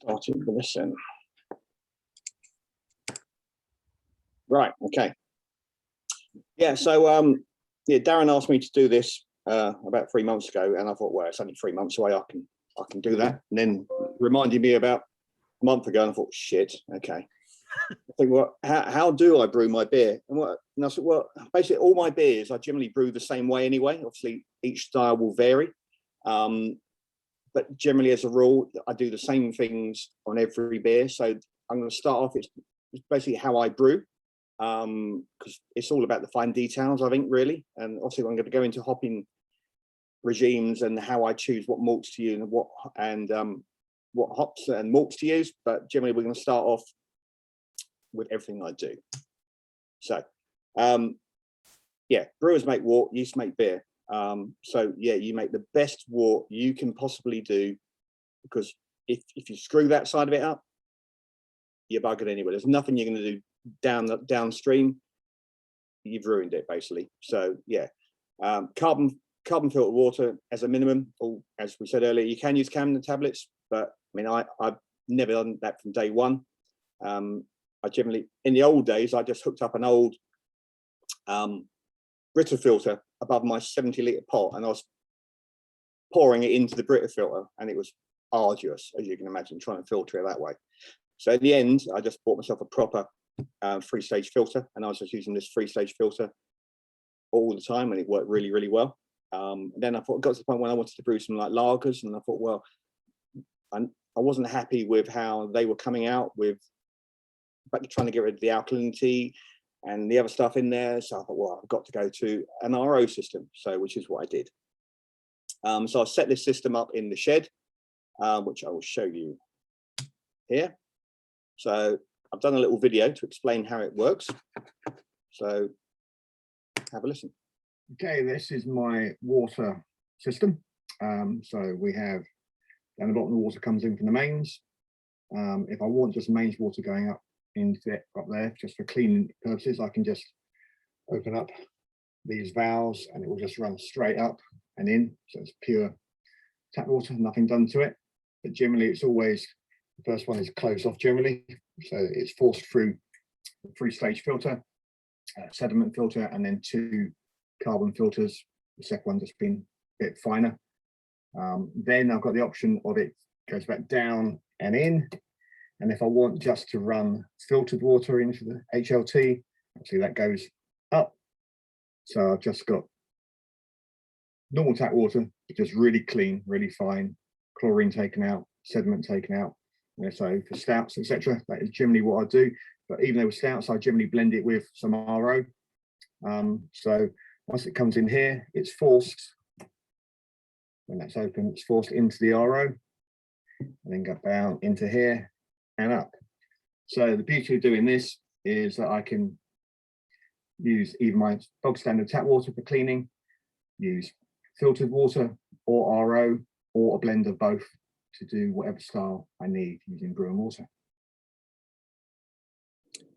starting with this then. Right, okay. Yeah, so yeah, Darren asked me to do this about 3 months ago, and I thought, well, it's only 3 months away, I can do that. And then reminded me about a month ago, and I thought, shit, okay. I think, well, how do I brew my beer? And I said, well, basically all my beers I generally brew the same way anyway. Obviously, each style will vary. But generally, as a rule, I do the same things on every beer. So I'm going to start off, it's basically how I brew, because it's all about the fine details, I think, really. And obviously, I'm going to go into hopping regimes and how I choose what malts to use and what hops and malts to use. But generally, we're going to start off with everything I do. So, yeah, brewers make wort, yeast make beer. So yeah, you make the best wort you can possibly do, because if you screw that side of it up, you're buggered anyway. There's nothing you're going to do downstream. You've ruined it basically. So yeah, carbon filtered water as a minimum, or as we said earlier, you can use Camden tablets, but I mean I've never done that from day one. I generally, in the old days, I just hooked up an old Brita filter above my 70-litre pot, and I was pouring it into the Brita filter, and it was arduous, as you can imagine, trying to filter it that way. So in the end, I just bought myself a proper 3-stage filter, and I was just using this 3-stage filter all the time, and it worked really, really well. Then I thought, got to the point when I wanted to brew some like lagers, and I thought, well, I wasn't happy with how they were coming out with, but trying to get rid of the alkalinity and the other stuff in there. So I thought, well, I've got to go to an RO system. So, which is what I did. So I set this system up in the shed, which I will show you here. So I've done a little video to explain how it works. So have a listen. Okay, this is my water system. So we have down the bottom, the water comes in from the mains. If I want just mains water going up into it up there, just for cleaning purposes, I can just open up these valves and it will just run straight up and in. So it's pure tap water, nothing done to it. But generally, it's always, the first one is closed off generally. So it's forced through a 3-stage filter, sediment filter, and then 2 carbon filters. The second one just been a bit finer. Then I've got the option of it goes back down and in. And if I want just to run filtered water into the HLT, actually that goes up. So I've just got normal tap water, just really clean, really fine, chlorine taken out, sediment taken out. So for stouts, etc., that is generally what I do. But even though with stouts, I generally blend it with some RO. So once it comes in here, it's forced. When that's open, it's forced into the RO, and then go down into here and up. So the beauty of doing this is that I can use either my bog standard tap water for cleaning, use filtered water or RO, or a blend of both to do whatever style I need using brewing water.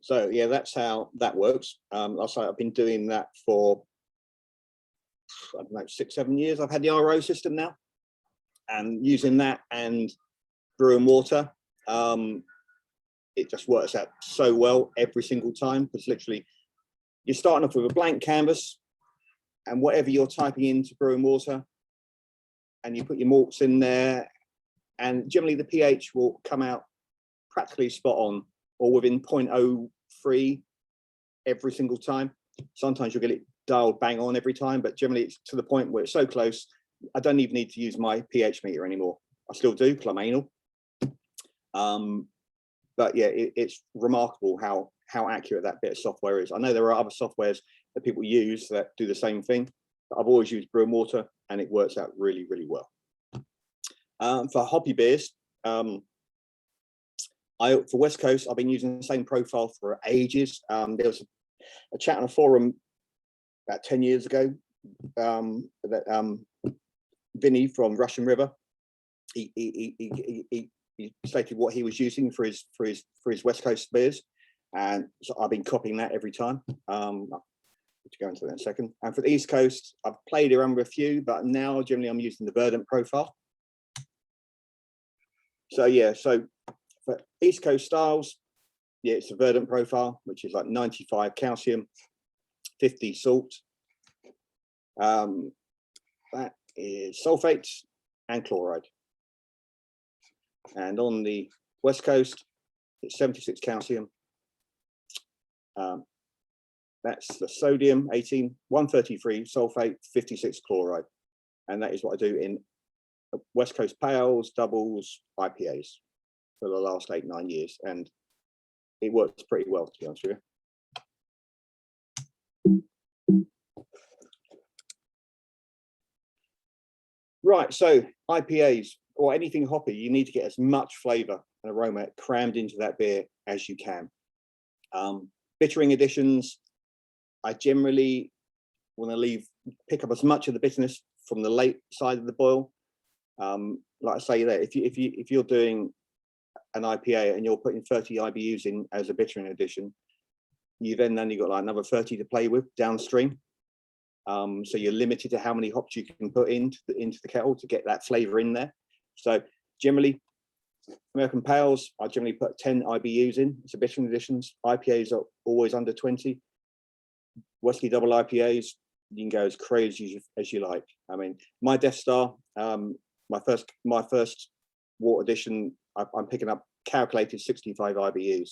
So yeah, that's how that works. I've been doing that for, I don't know, 6-7 years. I've had the RO system now, and using that and brewing water, it just works out so well every single time, because literally you're starting off with a blank canvas, and whatever you're typing into brewing water, and you put your malts in there, and generally the pH will come out practically spot on, or within 0.03 every single time. Sometimes you'll get it dialed bang on every time, but generally it's to the point where it's so close, I don't even need to use my pH meter anymore. I still do, because I'm anal. But yeah, it's remarkable how accurate that bit of software is. I know there are other softwares that people use that do the same thing, but I've always used brewing water, and it works out really, really well. For hoppy beers, for West Coast, I've been using the same profile for ages. There was a chat on a forum about 10 years ago that Vinny from Russian River, he stated what he was using for his West Coast beers, and so I've been copying that every time. To go into that in a second. And for the East Coast, I've played around with a few, but now generally I'm using the Verdant profile. So yeah, so for East Coast styles, yeah, it's a verdant profile, which is like 95 calcium, 50 salt. That is sulfates and chloride. And on the West Coast, it's 76 calcium. That's the sodium, 18, 133 sulfate, 56 chloride. And that is what I do in West Coast pales, doubles, IPAs for the last 8-9 years. And it works pretty well, to be honest with you. Right, so IPAs or anything hoppy, you need to get as much flavour and aroma crammed into that beer as you can. Bittering additions, I generally want to pick up as much of the bitterness from the late side of the boil. Like I say there, if you're doing an IPA and you're putting 30 IBUs in as a bittering addition, you then only got like another 30 to play with downstream. So you're limited to how many hops you can put into the kettle to get that flavour in there. So generally, American Pales, I generally put 10 IBUs in. It's a bittering additions. IPAs are always under 20. Whiskey double IPAs, you can go as crazy as you like. I mean, my Death Star, my first water addition, I'm picking up calculated 65 IBUs.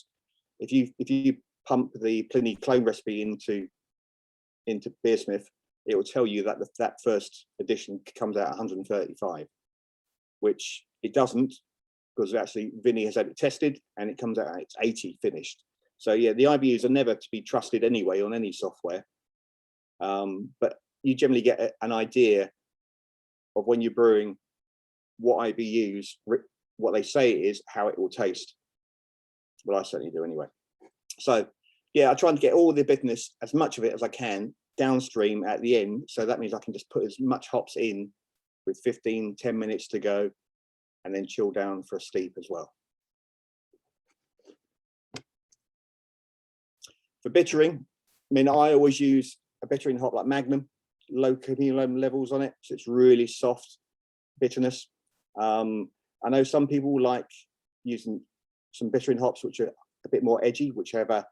If you pump the Pliny clone recipe into Beersmith, it will tell you that that first edition comes out 135, which it doesn't, because actually Vinny has had it tested and it comes out at 80 finished. So yeah, the IBUs are never to be trusted anyway on any software. But you generally get an idea of when you're brewing what IBUs, what they say is how it will taste. Well, I certainly do anyway. So yeah, I try and get all the bitterness, as much of it as I can, downstream at the end. So that means I can just put as much hops in with 15, 10 minutes to go, and then chill down for a steep as well. For bittering, I mean, I always use a bittering hop like Magnum, low cadmium levels on it, so it's really soft bitterness. I know some people like using some bittering hops which are a bit more edgy, which have a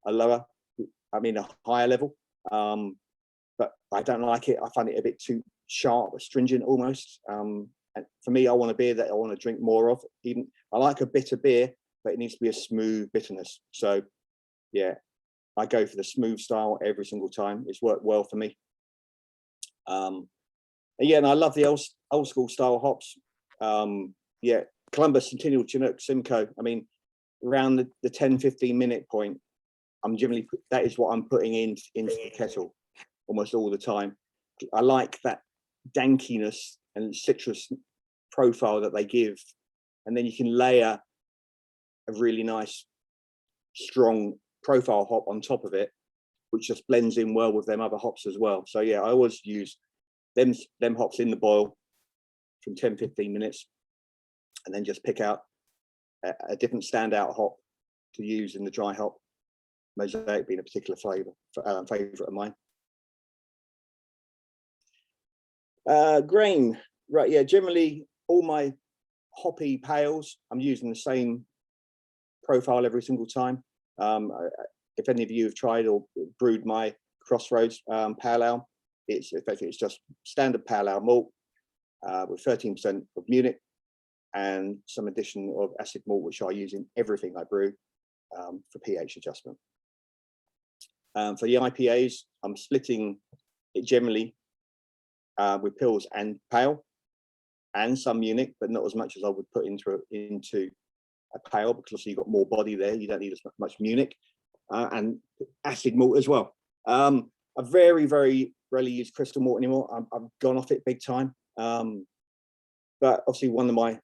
higher level. But I don't like it. I find it a bit too sharp, astringent almost. And for me, I want a beer that I want to drink more of. Even I like a bitter beer, but it needs to be a smooth bitterness. So yeah, I go for the smooth style every single time. It's worked well for me. And yeah, and I love the old school style hops. Yeah, Columbus, Centennial, Chinook, Simcoe. I mean, around the 10-15 minute point, that is what I'm putting into the kettle almost all the time. I like that dankiness and citrus profile that they give, and then you can layer a really nice strong profile hop on top of it, which just blends in well with them other hops as well. So yeah, I always use them hops in the boil from 10-15 minutes, and then just pick out a different standout hop to use in the dry hop. Mosaic being a particular favorite of mine. Grain, right? Yeah, generally all my hoppy pales, I'm using the same profile every single time. If any of you have tried or brewed my Crossroads pale ale, it's just standard pale ale malt with 13% of Munich and some addition of acid malt, which I use in everything I brew for pH adjustment. For the IPAs, I'm splitting it generally with Pils and Pale and some Munich, but not as much as I would put into a Pale, because you've got more body there. You don't need as much Munich and acid malt as well. I very, very rarely use crystal malt anymore. I've gone off it big time. But obviously one of my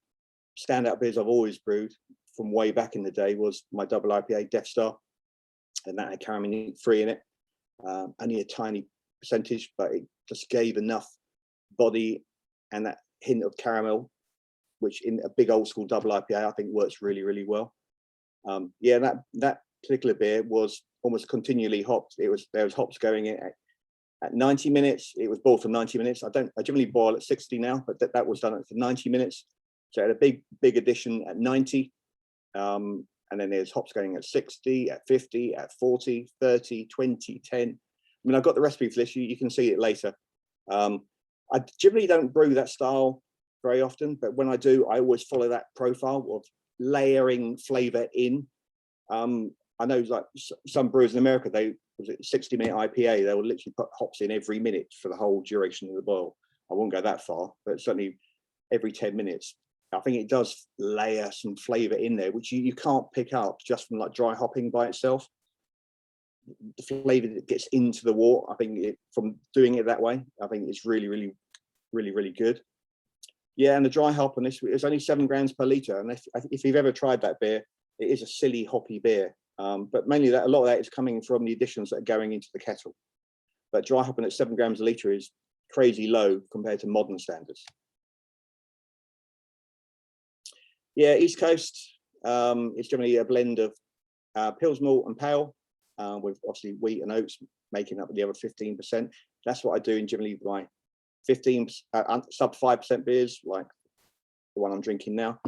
standout beers I've always brewed from way back in the day was my double IPA Death Star, and that had caramel free in it. Only a tiny percentage, but it just gave enough body and that hint of caramel, which in a big old school double IPA I think works really, really well. Yeah, that particular beer was almost continually hopped. There was hops going in at 90 minutes. It was boiled for 90 minutes. I generally boil at 60 now, but that was done for 90 minutes. So I had a big addition at 90, And then there's hops going at 60, at 50, at 40, 30, 20, 10. I mean, I've got the recipe for this. You can see it later. I generally don't brew that style very often, but when I do, I always follow that profile of layering flavor in. I know like some brewers in America, was it 60-minute IPA, they will literally put hops in every minute for the whole duration of the boil. I won't go that far, but certainly every 10 minutes. I think it does layer some flavor in there, which you can't pick up just from like dry hopping by itself. The flavor that gets into the wort, I think from doing it that way, I think it's really, really, really, really good. Yeah, and the dry hop on this is only 7 grams per litre. And if you've ever tried that beer, it is a silly hoppy beer. But mainly a lot of that is coming from the additions that are going into the kettle. But dry hopping at 7 grams a litre is crazy low compared to modern standards. Yeah, East Coast is generally a blend of Pils malt and pale, with obviously wheat and oats making up the other 15%. That's what I do in generally my 15 sub 5% beers, like the one I'm drinking now.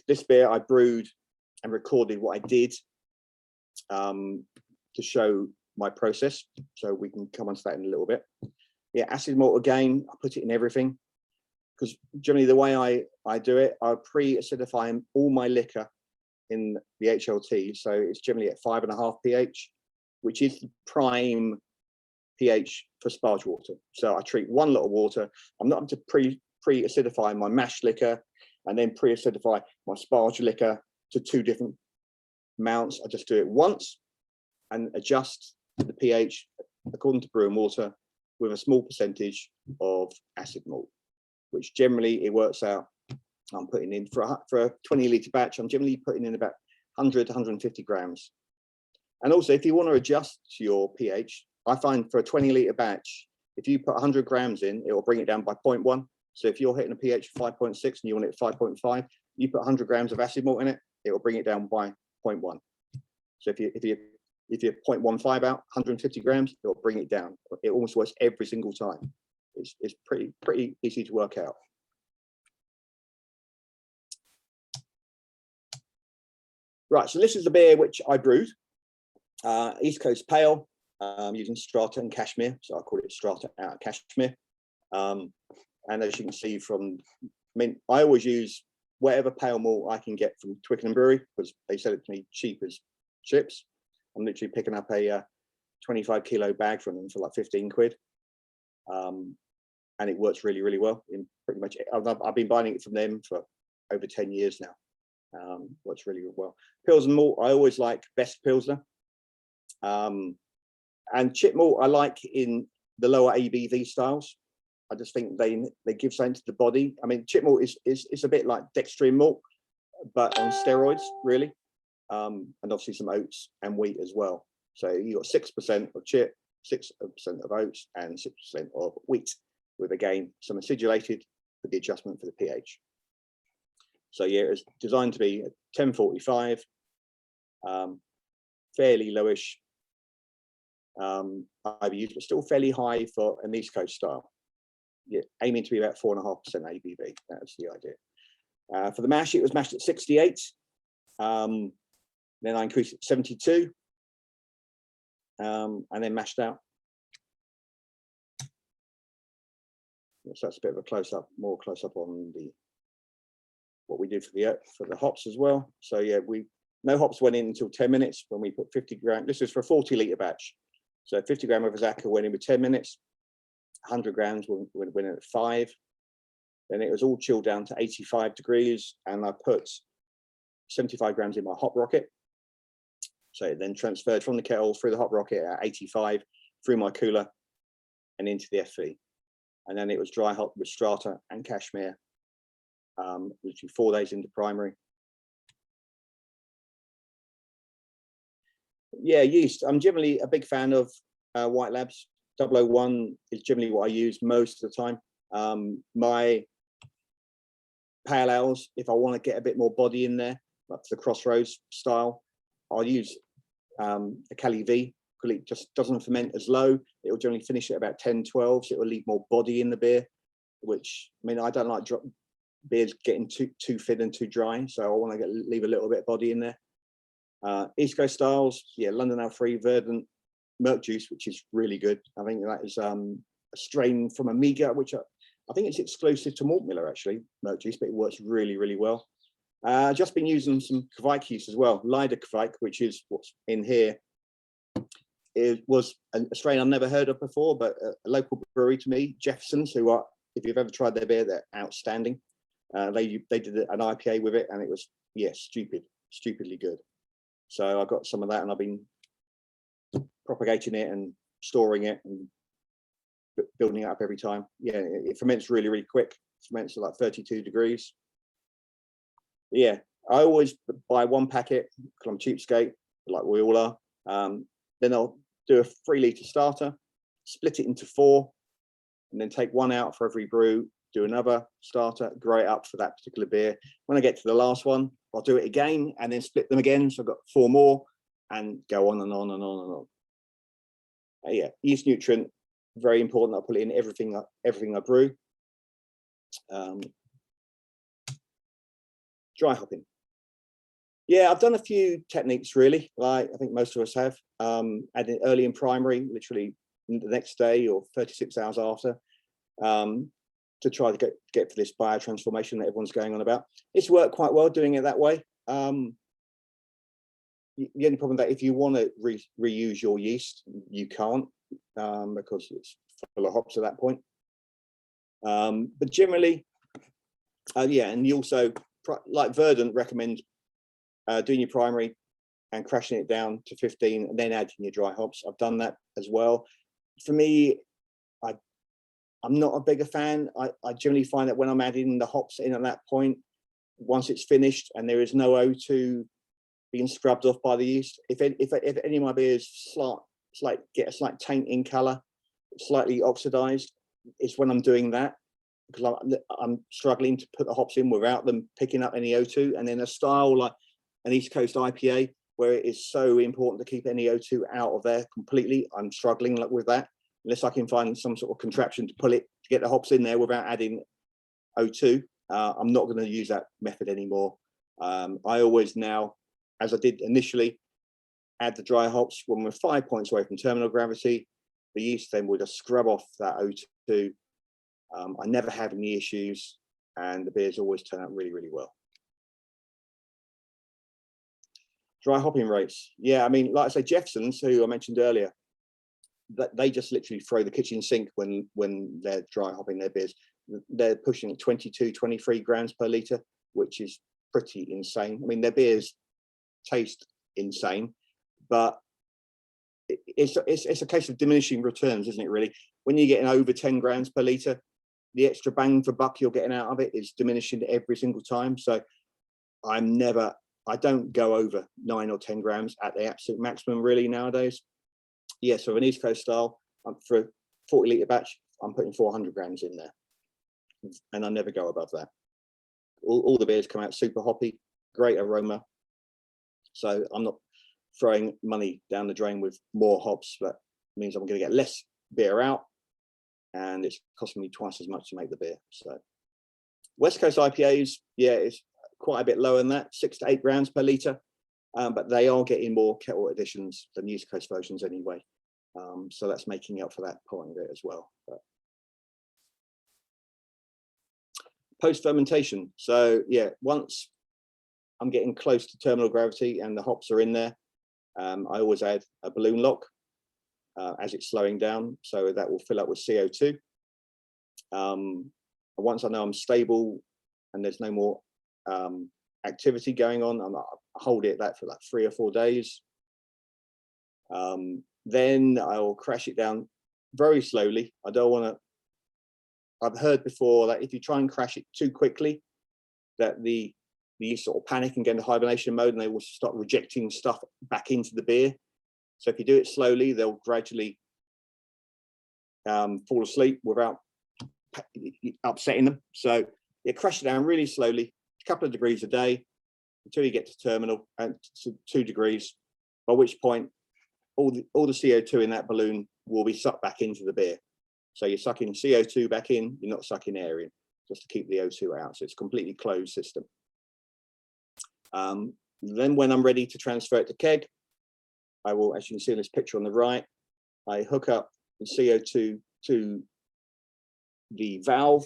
This beer I brewed and recorded what I did to show my process, so we can come on to that in a little bit. Yeah, acid malt again, I put it in everything, because generally the way I do it, I pre-acidify all my liquor in the HLT, so it's generally at 5.5 pH, which is the prime pH for sparge water. So I treat 1 lot of water. I'm not going to pre-acidify my mash liquor and then pre-acidify my sparge liquor to 2 different amounts. I just do it once and adjust the pH according to Brewing water with a small percentage of acid malt, which generally it works out. I'm putting in for a 20-litre batch, I'm generally putting in about 100 to 150 grams. And also, if you want to adjust your pH, I find for a 20-litre batch, if you put 100 grams in, it will bring it down by 0.1. So if you're hitting a pH of 5.6 and you want it at 5.5, you put 100 grams of acid malt in it, it will bring it down by 0.1. So if you 0.15 out, 150 grams, it will bring it down. It almost works every single time. It's pretty easy to work out. Right, so this is the beer which I brewed, East Coast Pale, using Strata and Cashmere. So I call it Strata out of Cashmere. And as you can see from, I always use whatever pale malt I can get from Twickenham Brewery, because they sell it to me cheap as chips. I'm literally picking up a 25 kilo bag from them for like 15 quid. And it works really, really well. In pretty much, I've been buying it from them for over 10 years now. Works really well. Pils and malt, I always like Best Pilsner. And chip malt, I like in the lower ABV styles. I just think they give something to the body. I mean, chip malt is a bit like dextrine malt, but on steroids, really. And obviously some oats and wheat as well. So you got 6% of chip, 6% of oats, and 6% of wheat, with again some acidulated for the adjustment for the pH. So yeah, it's designed to be 1045, fairly lowish IBUs, but still fairly high for an East Coast style. Yeah, aiming to be about 4.5% ABV. That's the idea. For the mash, it was mashed at 68. Then I increased it to 72, and then mashed out. So that's a bit of a close-up, more close-up on what we did for the hops as well. So yeah, no hops went in until 10 minutes when we put 50 grams. This is for a 40-litre batch. So 50 grams of Azaka went in with 10 minutes. 100 grams went in at 5. Then it was all chilled down to 85 degrees, and I put 75 grams in my hop rocket. So it then transferred from the kettle through the hop rocket at 85, through my cooler, and into the FV. And then it was dry hop with Strata and Cashmere, literally 4 days into primary. Yeah, yeast. I'm generally a big fan of White Labs. 001 is generally what I use most of the time. My pale ales, if I want to get a bit more body in there, like the Crossroads style, I'll use a Cali V, because it just doesn't ferment as low. It will generally finish at about 10, 12, so it will leave more body in the beer, which, I mean, I don't like beer's getting too thin and too dry, so I want to leave a little bit of body in there. East Coast styles, yeah, London L3 Verdant Milk Juice, which is really good. I think that is a strain from Amiga, which I think it's exclusive to Malt Miller, actually, Milk Juice, but it works really, really well. Just been using some Kvike yeast as well. Lider Kvike, which is what's in here. It was a strain I've never heard of before, but a local brewery to me, Jefferson's, who are, if you've ever tried their beer, they're outstanding. They did an IPA with it, and it was, yeah, stupidly good. So I got some of that, and I've been propagating it and storing it and building it up every time. Yeah, it ferments really, really quick. It ferments at like 32 degrees. Yeah, I always buy one packet because I'm cheapskate, like we all are. Then I'll do a 3 litre starter, split it into 4, and then take one out for every brew, do another starter, grow it up for that particular beer. When I get to the last one, I'll do it again and then split them again. So I've got 4 more and go on and on and on and on. Yeah, yeast nutrient, very important. I put it in everything I brew. Dry hopping. Yeah, I've done a few techniques really, like I think most of us have. Adding early in primary, literally the next day or 36 hours after, to try to get for this biotransformation that everyone's going on about. It's worked quite well doing it that way. The only problem that if you want to reuse your yeast, you can't, because it's full of hops at that point. But generally, yeah, and you also, like Verdant, recommend doing your primary and crashing it down to 15 and then adding your dry hops. I've done that as well. For me, I'm not a bigger fan. I generally find that when I'm adding the hops in at that point, once it's finished and there is no O2 being scrubbed off by the yeast, if any of my beers get a slight taint in color, slightly oxidized, it's when I'm doing that, because I'm struggling to put the hops in without them picking up any O2. And then a style like an East Coast IPA, where it is so important to keep any O2 out of there completely, I'm struggling with that. Unless I can find some sort of contraption to get the hops in there without adding O2, I'm not going to use that method anymore. I always now, as I did initially, add the dry hops when we're 5 points away from terminal gravity. The yeast then will just scrub off that O2. I never have any issues, and the beers always turn out really, really well. Dry hopping rates. Yeah, I mean, like I say, Jefferson's, who I mentioned earlier, that they just literally throw the kitchen sink when they're dry hopping their beers. They're pushing 22, 23 grams per litre, which is pretty insane. I mean, their beers taste insane, but it's a case of diminishing returns, isn't it, really? When you're getting over 10 grams per litre, the extra bang for buck you're getting out of it is diminishing every single time. So I don't go over 9 or 10 grams at the absolute maximum really nowadays. Yeah, so an East Coast style, for a 40 litre batch, I'm putting 400 grams in there, and I never go above that. All the beers come out super hoppy, great aroma. So I'm not throwing money down the drain with more hops, but it means I'm going to get less beer out, and it's costing me twice as much to make the beer. So West Coast IPAs, yeah, it's quite a bit lower than that, 6 to 8 grams per litre. But they are getting more kettle additions than East Coast versions anyway. So that's making up for that part of it as well. But post-fermentation. So yeah, once I'm getting close to terminal gravity and the hops are in there, I always add a balloon lock as it's slowing down. So that will fill up with CO2. Once I know I'm stable and there's no more activity going on, I hold it that for like 3 or 4 days. Then I'll crash it down very slowly. I don't want to. I've heard before that if you try and crash it too quickly, that the yeast sort of panic and get into hibernation mode, and they will start rejecting stuff back into the beer. So if you do it slowly, they'll gradually fall asleep without upsetting them. So you crash it down really slowly, a couple of degrees a day, until you get to terminal and to 2 degrees, by which point all the CO2 in that balloon will be sucked back into the beer. So you're sucking CO2 back in, you're not sucking air in. just to keep the O2 out. So it's a completely closed system. Then when I'm ready to transfer it to keg, I will, as you can see in this picture on the right, I hook up the CO2 to the valve.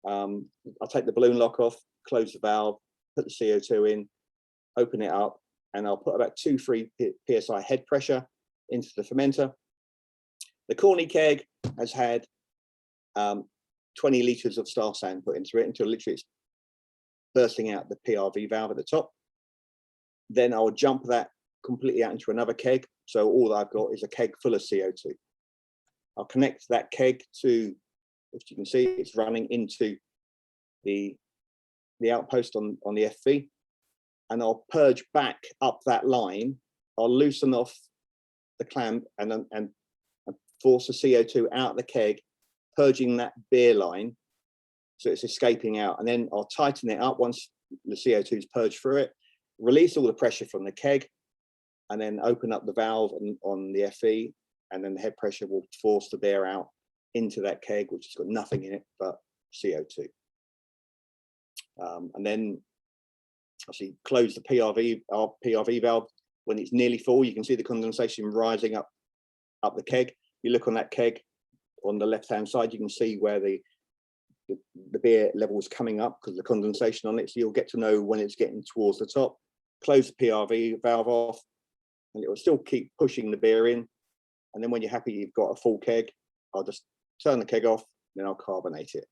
I'll take the balloon lock off, close the valve, put the CO2 in, open it up, and I'll put about 2-3 psi head pressure into the fermenter. The Corny keg has had 20 litres of star sand put into it until literally it's bursting out the PRV valve at the top. Then I'll jump that completely out into another keg. So all I've got is a keg full of CO2. I'll connect that keg to, as you can see, it's running into the outpost on the FV, and I'll purge back up that line. I'll loosen off the clamp and force the CO2 out the keg, purging that beer line so it's escaping out, and then I'll tighten it up once the CO2 is purged through it, release all the pressure from the keg, and then open up the valve on the FE, and then the head pressure will force the beer out into that keg, which has got nothing in it but CO2. And then obviously close the PRV valve when it's nearly full. You can see the condensation rising up the keg. You look on that keg on the left hand side, you can see where the beer level is coming up because of the condensation on it, so you'll get to know when it's getting towards the top. Close the PRV valve off and it will still keep pushing the beer in, and then when you're happy you've got a full keg, I'll just turn the keg off, then I'll carbonate it.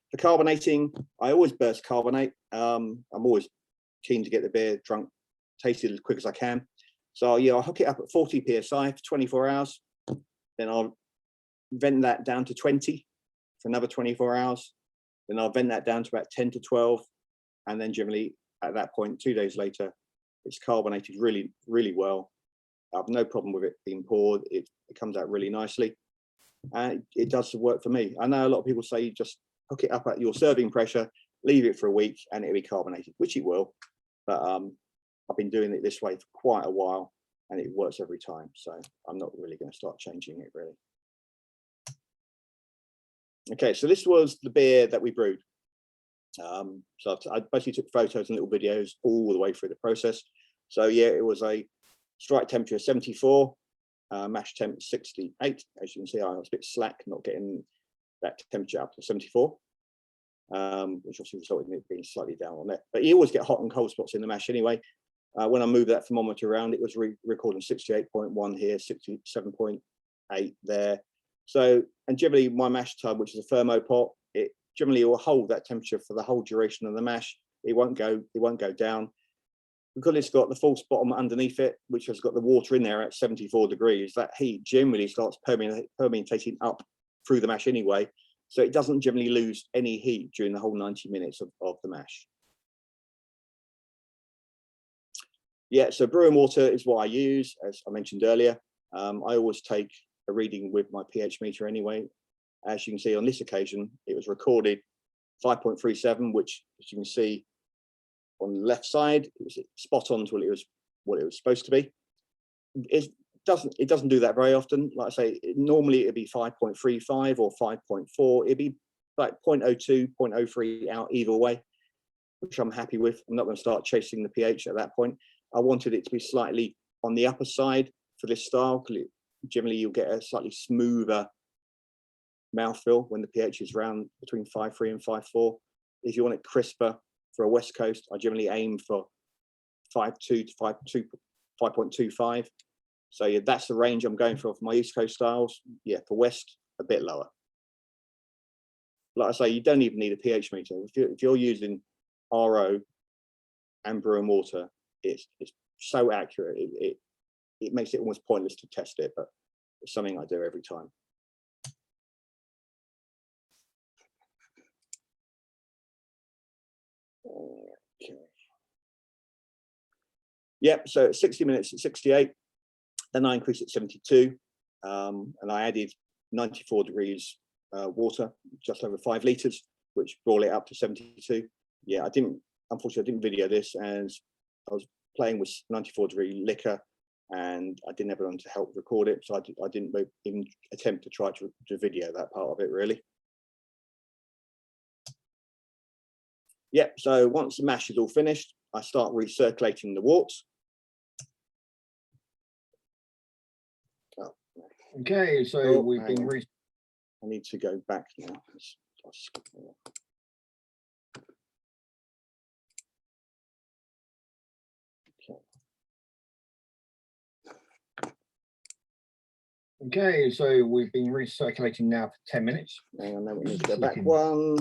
For carbonating, I always burst carbonate. I'm always keen to get the beer drunk, tasted as quick as I can. So yeah, I'll hook it up at 40 psi for 24 hours. Then I'll vent that down to 20 for another 24 hours. Then I'll vent that down to about 10 to 12. And then generally at that point, 2 days later, it's carbonated really, really well. I have no problem with it being poured. It comes out really nicely. And it does the work for me. I know a lot of people say you just hook it up at your serving pressure, leave it for a week and it'll be carbonated, which it will. But I've been doing it this way for quite a while and it works every time. So I'm not really going to start changing it really. Okay, so this was the beer that we brewed. So I basically took photos and little videos all the way through the process. So yeah, it was a strike temperature 74, mash temp 68. As you can see, I was a bit slack, not getting that temperature up to 74, which obviously resulted in it being slightly down on that. But you always get hot and cold spots in the mash anyway. When I moved that thermometer around, it was recording 68.1 here, 67.8 there. So, and generally my mash tub, which is a thermo pot, it generally will hold that temperature for the whole duration of the mash. It won't go down. Because it's got the false bottom underneath it, which has got the water in there at 74 degrees, that heat generally starts permeating up through the mash anyway. So it doesn't generally lose any heat during the whole 90 minutes of the mash. Yeah, so brewing water is what I use, as I mentioned earlier. I always take a reading with my pH meter anyway. As you can see on this occasion, it was recorded 5.37, which, as you can see on the left side, it was spot on to what it was supposed to be. It doesn't do that very often. Like I say, normally it'd be 5.35 or 5.4. It'd be like 0.02, 0.03 out either way, which I'm happy with. I'm not going to start chasing the pH at that point. I wanted it to be slightly on the upper side for this style, because generally you'll get a slightly smoother mouthfeel when the pH is around between 5.3 and 5.4. If you want it crisper for a West Coast, I generally aim for 5.2 to 5.25. So yeah, that's the range I'm going for my East Coast styles. Yeah, for West, a bit lower. Like I say, you don't even need a pH meter. If you're using RO and brewing water, it's so accurate. It makes it almost pointless to test it, but it's something I do every time. Okay. Yep, so 60 minutes at 68, then I increased it 72, and I added 94 degrees water, just over 5 litres, which brought it up to 72. Yeah, unfortunately, I didn't video this, as I was playing with 94 degree liquor, and I didn't have anyone to help record it, so I didn't even attempt to try to video that part of it, really. yeah, so once the mash is all finished, I start recirculating the wort. Okay, so we've hang been on. I need to go back now. Okay, so we've been recirculating now for 10 minutes. Hang on, then we need to go back one.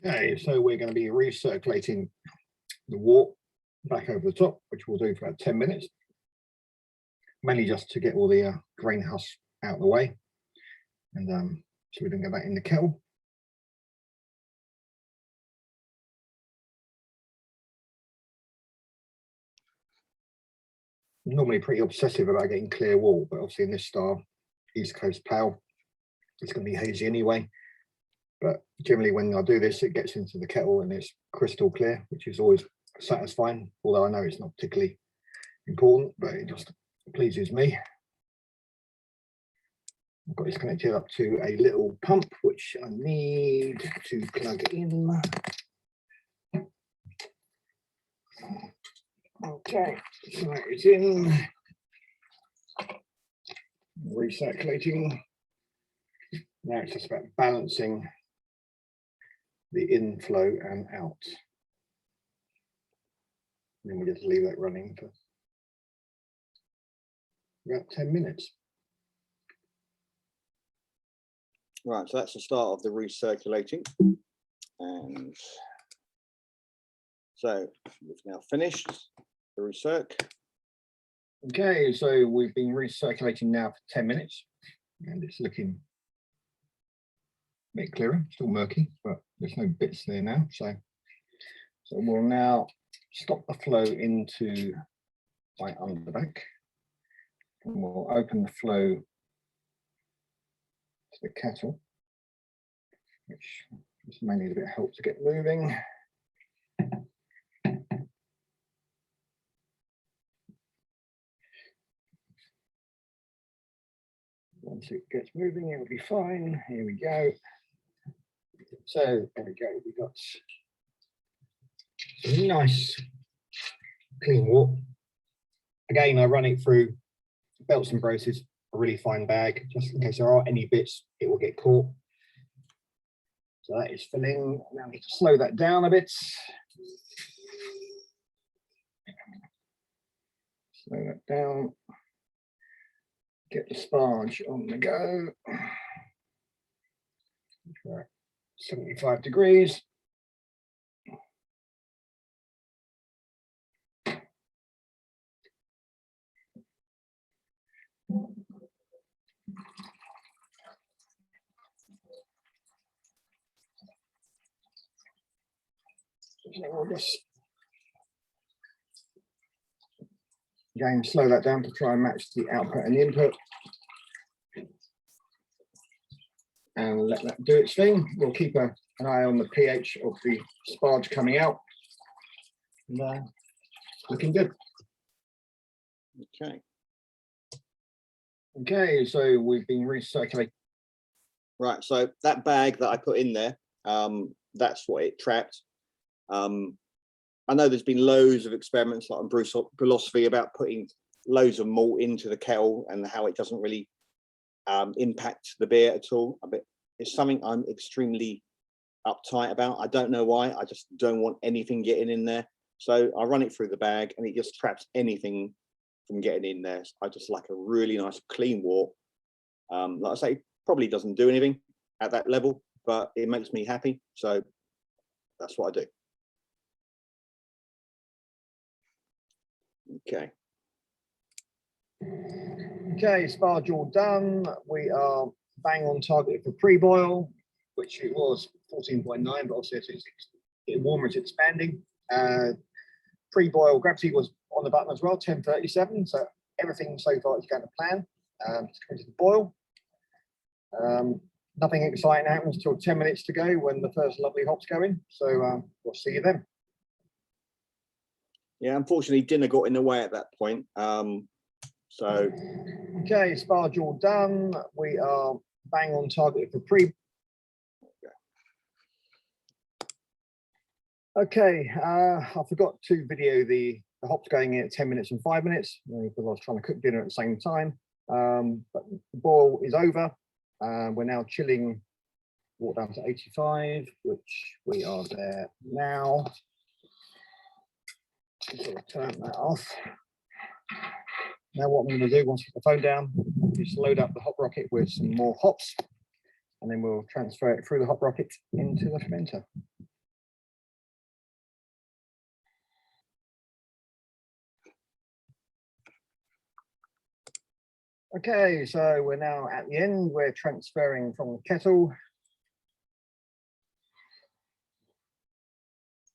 Okay, so we're going to be recirculating the wort back over the top, which we'll do for about 10 minutes, mainly just to get all the grain husk out of the way, and so we don't get that in the kettle. I'm normally pretty obsessive about getting clear wort, but obviously in this style, East Coast pale, it's going to be hazy anyway. But generally when I do this, it gets into the kettle and it's crystal clear, which is always satisfying, although I know it's not particularly important, but it just pleases me. I've got this connected up to a little pump, which I need to plug in. Okay, so that is in. Recirculating. Now it's just about balancing the inflow and out. Then we just leave that running for about 10 minutes. Right, so that's the start of the recirculating. And so we've now finished the recirc. Okay, so we've been recirculating now for 10 minutes and it's looking a bit clearer, still murky, but there's no bits there now. So we'll now stop the flow into my underbank and we'll open the flow to the kettle, which just may need a bit of help to get moving. Once it gets moving, it'll be fine. Here we go. So there we go. We've got some nice clean wort. Again, I run it through belts and braces, a really fine bag, just in case there are any bits, it will get caught. So that is filling. Now I need to slow that down a bit. Slow that down. Get the sparge on the go. 75 degrees. So we'll just again slow that down to try and match the output and the input. And let that do its thing. We'll keep an eye on the pH of the sparge coming out. And, looking good. Okay. Okay, so we've been recirculating. Right, so that bag that I put in there, that's what it trapped. I know there's been loads of experiments like on philosophy about putting loads of malt into the kettle and how it doesn't really impact the beer at all. It's something I'm extremely uptight about. I don't know why. I just don't want anything getting in there. So I run it through the bag and it just traps anything from getting in there. I just like a really nice clean wort. Like I say, probably doesn't do anything at that level, but it makes me happy. So that's what I do. Okay. Okay, sparge all done. We are bang on target for pre-boil, which it was 14.9, but obviously it's getting warmer, it's expanding. Pre-boil gravity was on the button as well, 1037. So everything so far is going to plan. It's going to the boil. Nothing exciting happens till 10 minutes to go when the first lovely hops go in. So we'll see you then. Yeah, unfortunately, dinner got in the way at that point. So okay, sparge all done. We are bang on target for pre. Okay, I forgot to video the hops going in at 10 minutes and 5 minutes because I was trying to cook dinner at the same time. But the boil is over. We're now chilling water down to 85, which we are there now. So I'll turn that off. Now what I'm going to do once I put the phone down is load up the hop rocket with some more hops, and then we'll transfer it through the hop rocket into the fermenter. Okay, so we're now at the end. We're transferring from the kettle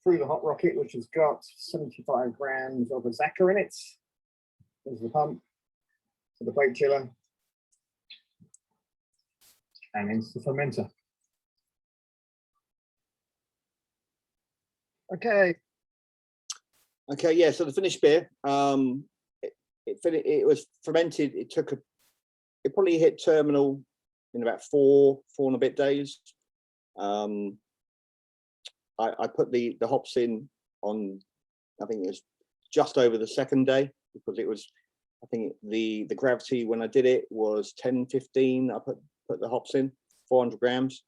through the hot rocket, which has got 75 grams of Azaka in it. There's the pump to the plate chiller and into the fermenter. Okay. Okay, yeah. So the finished beer, it was fermented. It probably hit terminal in about four and a bit days. I put the hops in on, I think it was just over the second day, because it was, I think the gravity when I did it was 10-15. I put the hops in 400 grams.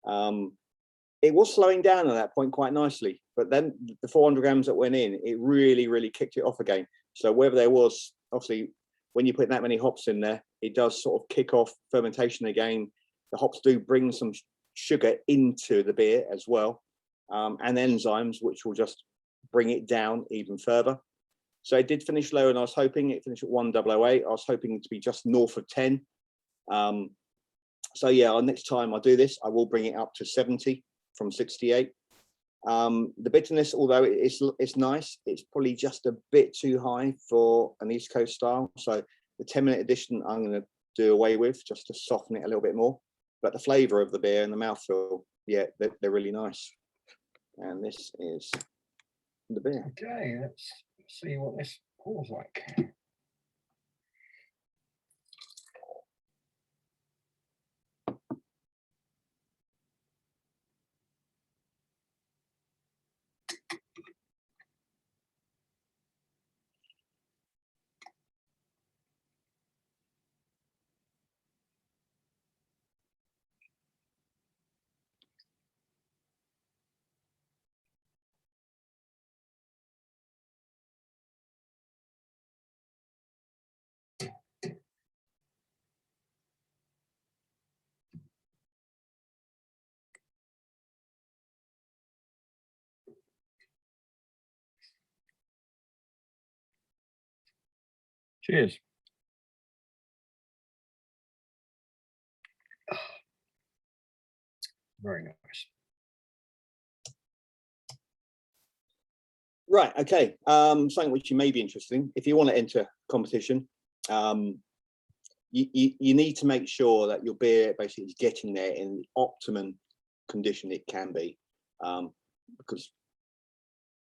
It was slowing down at that point quite nicely, but then the 400 grams that went in, it really kicked it off again. So whether there was, obviously when you put that many hops in there, it does sort of kick off fermentation again. The hops do bring some sugar into the beer as well, and enzymes, which will just bring it down even further. So it did finish lower than I was hoping. It finished at 1008. I was hoping to be just north of 10. So yeah, next time I do this, I will bring it up to 70 from 68. The bitterness, although it's nice, it's probably just a bit too high for an East Coast style. So the 10-minute addition I'm going to do away with just to soften it a little bit more. But the flavour of the beer and the mouthfeel, yeah, they're really nice. And this is the beer. Okay, let's see what this pours like. Cheers. Very nice. Right, okay. Something which you may be interested in, if you want to enter competition, you need to make sure that your beer basically is getting there in the optimum condition it can be. Because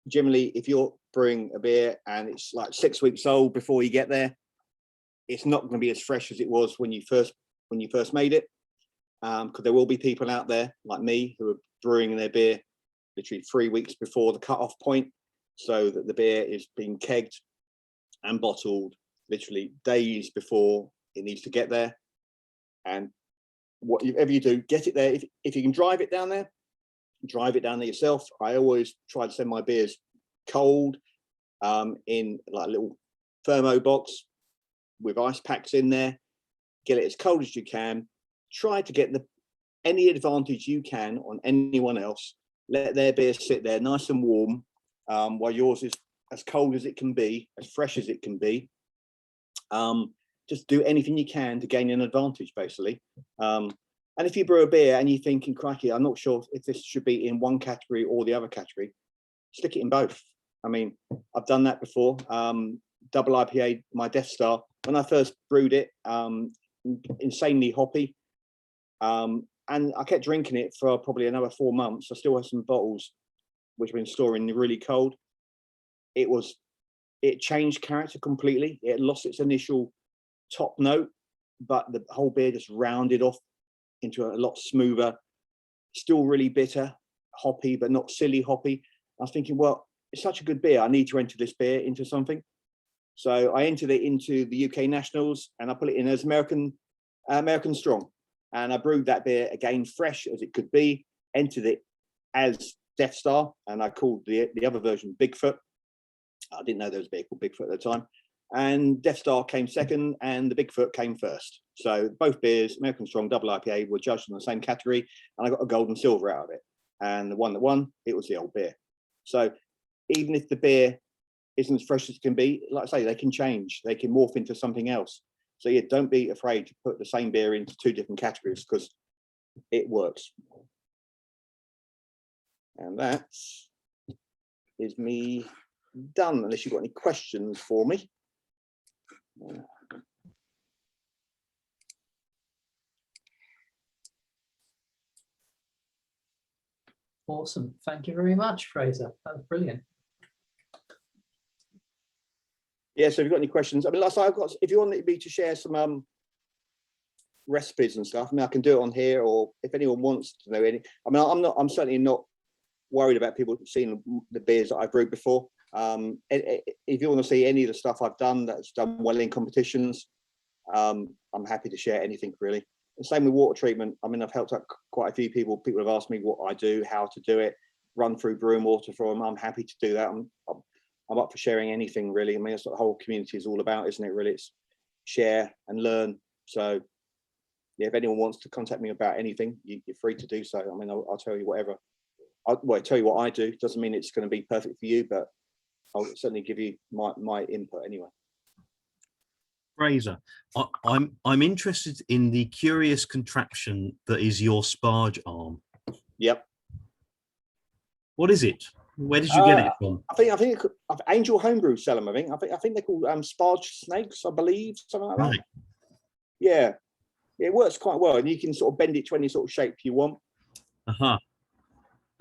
generally, if you're brewing a beer and it's like 6 weeks old before you get there, it's not going to be as fresh as it was when you first made it. Because there will be people out there like me who are brewing their beer literally 3 weeks before the cut-off point, so that the beer is being kegged and bottled literally days before it needs to get there. And whatever you do, get it there. If you can drive it down there, drive it down there yourself. I always try to send my beers cold, in like a little thermo box with ice packs in there. Get it as cold as you can. Try to get any advantage you can on anyone else. Let their beer sit there nice and warm, while yours is as cold as it can be, as fresh as it can be. just do anything you can to gain an advantage, basically. And if you brew a beer and you're thinking, crikey, I'm not sure if this should be in one category or the other category, stick it in both. I mean, I've done that before. Double IPA, my Death Star, when I first brewed it, insanely hoppy. And I kept drinking it for probably another 4 months. I still have some bottles which have been storing really cold. It changed character completely. It lost its initial top note, but the whole beer just rounded off into a lot smoother, still really bitter, hoppy, but not silly hoppy. I was thinking, well, it's such a good beer. I need to enter this beer into something. So I entered it into the UK Nationals and I put it in as American Strong. And I brewed that beer again, fresh as it could be, entered it as Death Star, and I called the other version Bigfoot. I didn't know there was a beer called Bigfoot at the time. And Death Star came second and the Bigfoot came first. So both beers, American Strong, double IPA, were judged in the same category, and I got a gold and silver out of it. And the one that won, it was the old beer. So even if the beer isn't as fresh as it can be, like I say, they can change, they can morph into something else. So yeah, don't be afraid to put the same beer into 2 different categories, because it works. And that is me done, unless you've got any questions for me. Awesome. Thank you very much, Fraser. That was brilliant. Yeah, so if you've got any questions, I mean, like I say, I've got, if you want me to share some recipes and stuff, I mean, I can do it on here, or if anyone wants to know any, I mean, I'm certainly not worried about people seeing the beers that I've brewed before. If you want to see any of the stuff I've done that's done well in competitions, I'm happy to share anything, really. The same with water treatment. I mean, I've helped out quite a few people. People have asked me what I do, how to do it, run through brewing water for them. I'm happy to do that. I'm up for sharing anything, really. I mean, that's what the whole community is all about, isn't it, really? It's share and learn. So yeah, if anyone wants to contact me about anything, you're free to do so. I mean, I'll tell you whatever. I'll tell you what I do. Doesn't mean it's going to be perfect for you, but I'll certainly give you my input anyway. Fraser, I'm interested in the curious contraption that is your sparge arm. Yep. What is it? Where did you get it from? I think Angel Homebrew sell them. I think they're called sparge snakes, I believe, something like that. Right. Yeah, it works quite well, and you can sort of bend it to any sort of shape you want.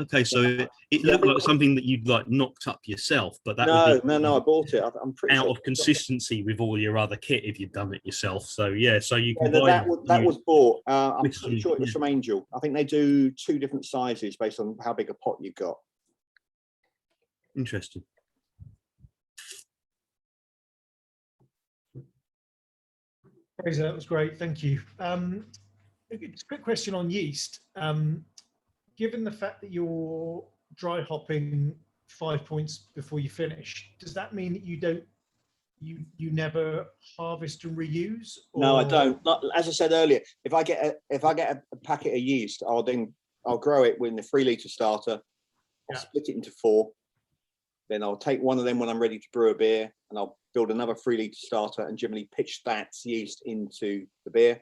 Okay, so it looked like something that you'd like knocked up yourself, but that would be no, I bought it. I'm pretty out sure of consistency with all your other kit if you've done it yourself. So yeah, so you can that was bought. I'm pretty sure it was from Angel. I think they do 2 different sizes based on how big a pot you've got. Interesting. Fraser, that was great. Thank you. A quick question on yeast. Given the fact that you're dry hopping 5 points before you finish, does that mean that you never harvest and reuse? Or... No, I don't. As I said earlier, if I get a packet of yeast, I'll grow it with the 3 litre starter. I'll split it into 4. Then I'll take one of them when I'm ready to brew a beer, and I'll build another 3 litre starter and generally pitch that yeast into the beer.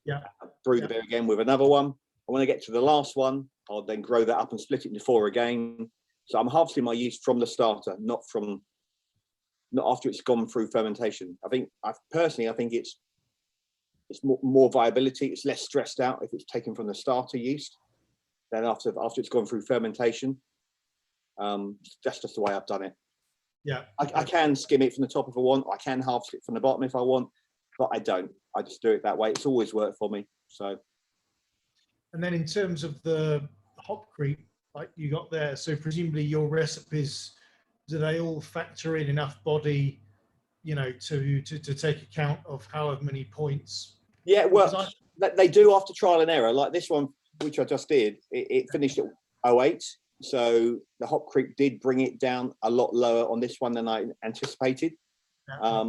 Yeah. I'll brew the beer again with another one. And when I get to the last one, I'll then grow that up and split it into 4 again. So I'm harvesting my yeast from the starter, not after it's gone through fermentation. I think it's more viability. It's less stressed out if it's taken from the starter yeast than after it's gone through fermentation. That's just the way I've done it. Yeah, I can skim it from the top if I want. I can harvest it from the bottom if I want, but I don't. I just do it that way. It's always worked for me. So. And then in terms of the hop creep, like you got there, so presumably your recipes, do they all factor in enough body, to take account of however many points? Yeah, well, they do after trial and error. Like this one, which I just did, it finished at 08. So the hop creep did bring it down a lot lower on this one than I anticipated. Yeah.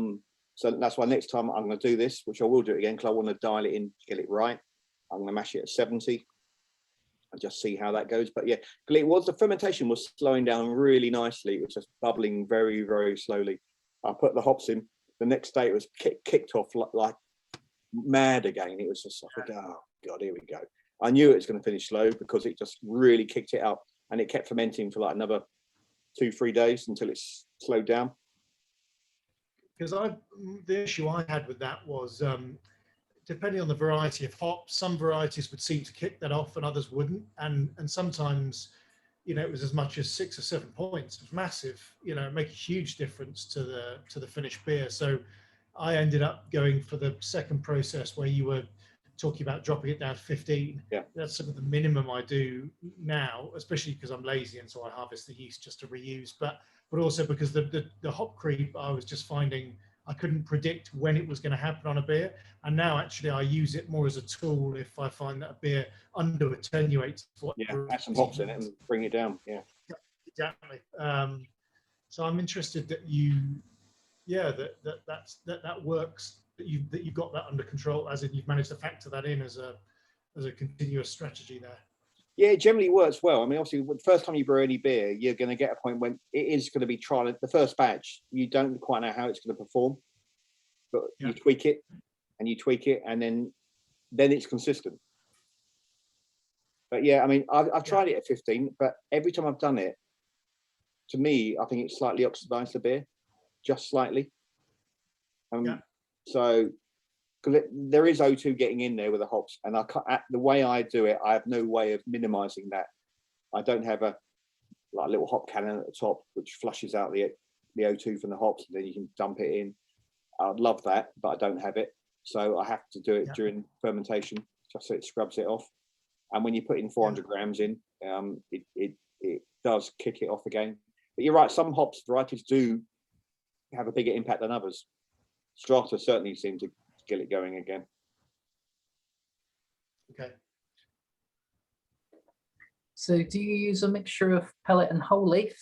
So that's why next time I'm going to do this, which I will do it again because I want to dial it in to get it right. I'm going to mash it at 70 and just see how that goes. But yeah, the fermentation was slowing down really nicely. It was just bubbling very, very slowly. I put the hops in the next day it was kicked off like mad again. It was just like, oh God, here we go. I knew it was going to finish slow because it just really kicked it up, and it kept fermenting for like another 2-3 days until it's slowed down. Because the issue I had with that was depending on the variety of hops, some varieties would seem to kick that off and others wouldn't, and sometimes, you know, it was as much as 6 or 7 points. It was massive, you know, make a huge difference to the finished beer. So I ended up going for the second process where you were talking about dropping it down to 15. Yeah, that's sort of the minimum I do now, especially because I'm lazy and so I harvest the yeast just to reuse, but also because the hop creep, I was just finding I couldn't predict when it was going to happen on a beer. And now actually I use it more as a tool if I find that a beer under attenuates. Yeah, add some hops in it and bring it down. Yeah, exactly. So I'm interested that you, yeah, that works, that you've got that under control, as in you've managed to factor that in as a continuous strategy there. Yeah, it generally works well. I mean, obviously, the first time you brew any beer, you're going to get a point when it is going to be trial. The first batch, you don't quite know how it's going to perform, but you tweak it, and you tweak it, and then it's consistent. But yeah, I mean, I've tried it at 15, but every time I've done it, to me, I think it's slightly oxidized the beer, just slightly. So, because there is O2 getting in there with the hops, and the way I do it, I have no way of minimizing that. I don't have a little hop cannon at the top which flushes out the O2 from the hops, and then you can dump it in. I'd love that, but I don't have it, so I have to do it during fermentation just so it scrubs it off. And when you put in 400 grams in, it does kick it off again. But you're right, some hops varieties do have a bigger impact than others. Strata certainly seem to get it going again. Okay. So do you use a mixture of pellet and whole leaf?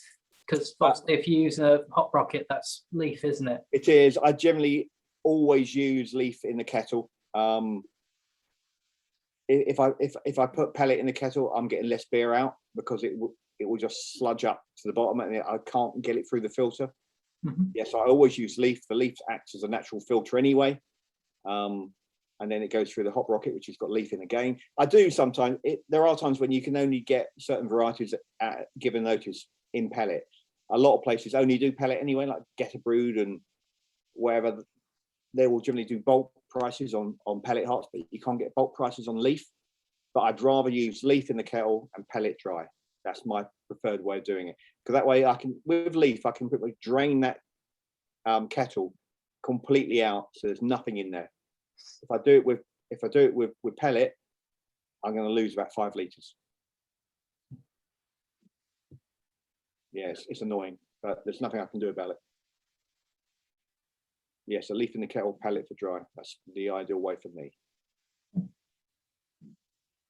Because if you use a hop rocket, that's leaf, isn't it? It is. I generally always use leaf in the kettle. If I put pellet in the kettle, I'm getting less beer out because it will just sludge up to the bottom, and I can't get it through the filter. Yes, I always use leaf. The leaf acts as a natural filter anyway. And then it goes through the hop rocket, which has got leaf in again. I do sometimes. There are times when you can only get certain varieties at given notice in pellet. A lot of places only do pellet anyway, like Get a Brewed and wherever. They will generally do bulk prices on pellet hops, but you can't get bulk prices on leaf. But I'd rather use leaf in the kettle and pellet dry. That's my preferred way of doing it, because that way with leaf I can drain that kettle completely out, so there's nothing in there. If I do it with pellet, I'm going to lose about 5 liters. Yes, it's annoying, but there's nothing I can do about it. Yes, a leaf in the kettle, pellet for dry. That's the ideal way for me.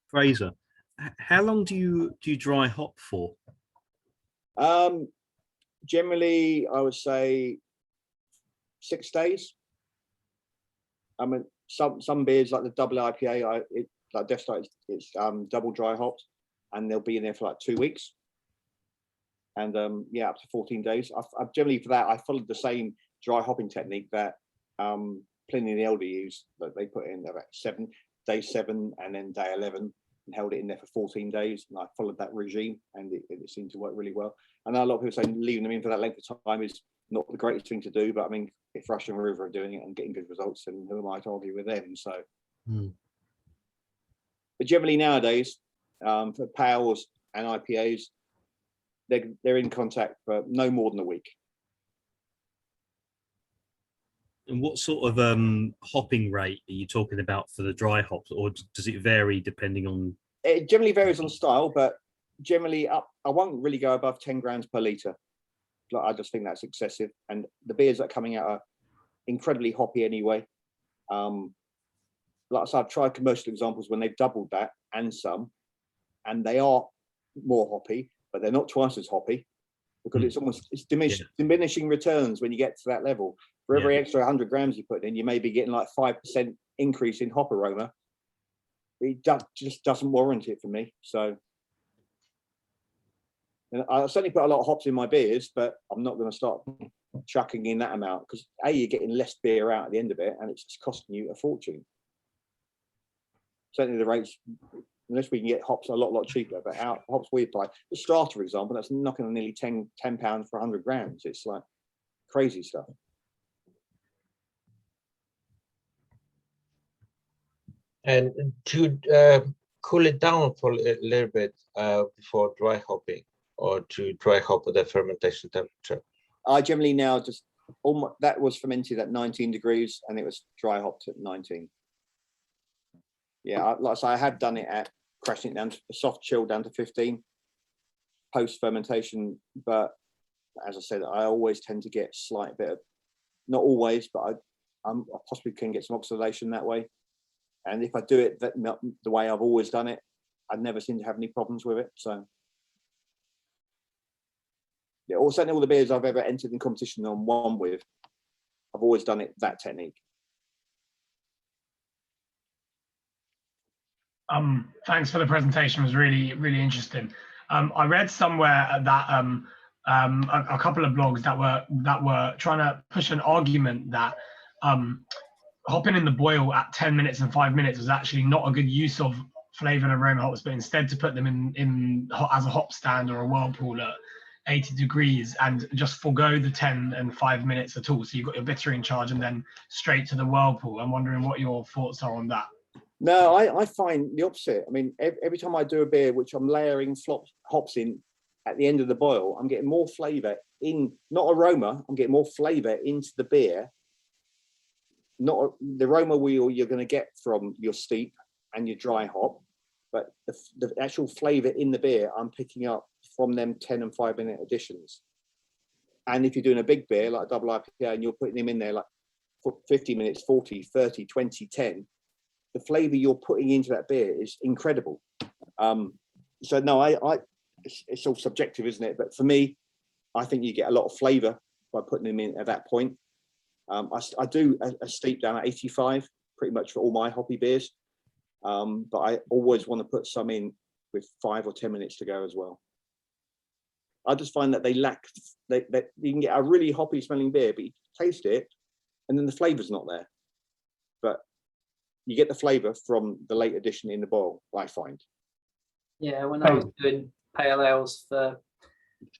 Fraser, how long do you dry hop for? Generally, I would say 6 days. I mean, some beers like the double IPA, like Death Star, it's double dry hopped, and they'll be in there for like 2 weeks, and yeah, up to 14 days. I've generally, for that, I followed the same dry hopping technique that Pliny the Elder used, that they put in about day 7 and then day 11, and held it in there for 14 days. And I followed that regime, and it seemed to work really well. I know a lot of people say leaving them in for that length of time is not the greatest thing to do, but I mean, if Rush and River are doing it and getting good results, then who am I to argue with them? So, but generally nowadays, for pales and IPAs, they're in contact for no more than a week. And what sort of hopping rate are you talking about for the dry hops, or does it vary depending on? It generally varies on style, but generally I won't really go above 10 grams per litre. I just think that's excessive, and the beers that are coming out are incredibly hoppy anyway. Like I said, I've tried commercial examples when they've doubled that and some, and they are more hoppy, but they're not twice as hoppy, because it's diminishing returns when you get to that level. For every extra 100 grams you put in, you may be getting like 5% increase in hop aroma. It just doesn't warrant it for me. So, and I certainly put a lot of hops in my beers, but I'm not going to start chucking in that amount, because you're getting less beer out at the end of it, and it's just costing you a fortune. Certainly the rates, unless we can get hops a lot cheaper, but our hops we apply, the Strata, for example, that's knocking on nearly 10 pounds for 100 grams. It's like crazy stuff. And to cool it down for a little bit before dry hopping, or to dry hop at the fermentation temperature. I generally now just, that was fermented at 19 degrees and it was dry hopped at 19. Yeah, like I say, I have done it at crashing it down to soft chill down to 15 post fermentation, but as I said, I always tend to get a slight bit of, not always, but I possibly can get some oxidation that way. And if I do it the way I've always done it, I've never seemed to have any problems with it. So yeah, or certainly all the beers I've ever entered in competition on won with, I've always done it that technique. Thanks for the presentation. It was really interesting. I read somewhere that a couple of blogs that were trying to push an argument that hopping in the boil at 10 minutes and 5 minutes was actually not a good use of flavor and aroma hops, but instead to put them in as a hop stand or a whirlpool at 80 degrees and just forego the 10 and 5 minutes at all. So you've got your bittering charge and then straight to the whirlpool. I'm wondering what your thoughts are on that. No, I find the opposite. I mean, every time I do a beer, which I'm layering hops in at the end of the boil, I'm getting more flavour in, not aroma, I'm getting more flavour into the beer. Not the aroma you're going to get from your steep and your dry hop, but the actual flavour in the beer I'm picking up from them 10 and 5 minute additions. And if you're doing a big beer like a double IPA and you're putting them in there like 50 minutes, 40, 30, 20, 10, the flavour you're putting into that beer is incredible. So no, it's all subjective, isn't it? But for me, I think you get a lot of flavour by putting them in at that point. I do a steep down at 85 pretty much for all my hoppy beers, but I always want to put some in with 5 or 10 minutes to go as well. I just find that they lack, that you can get a really hoppy smelling beer, but you taste it and then the flavour's not there. But you get the flavour from the late addition in the boil, I find. Yeah, when I was doing pale ales for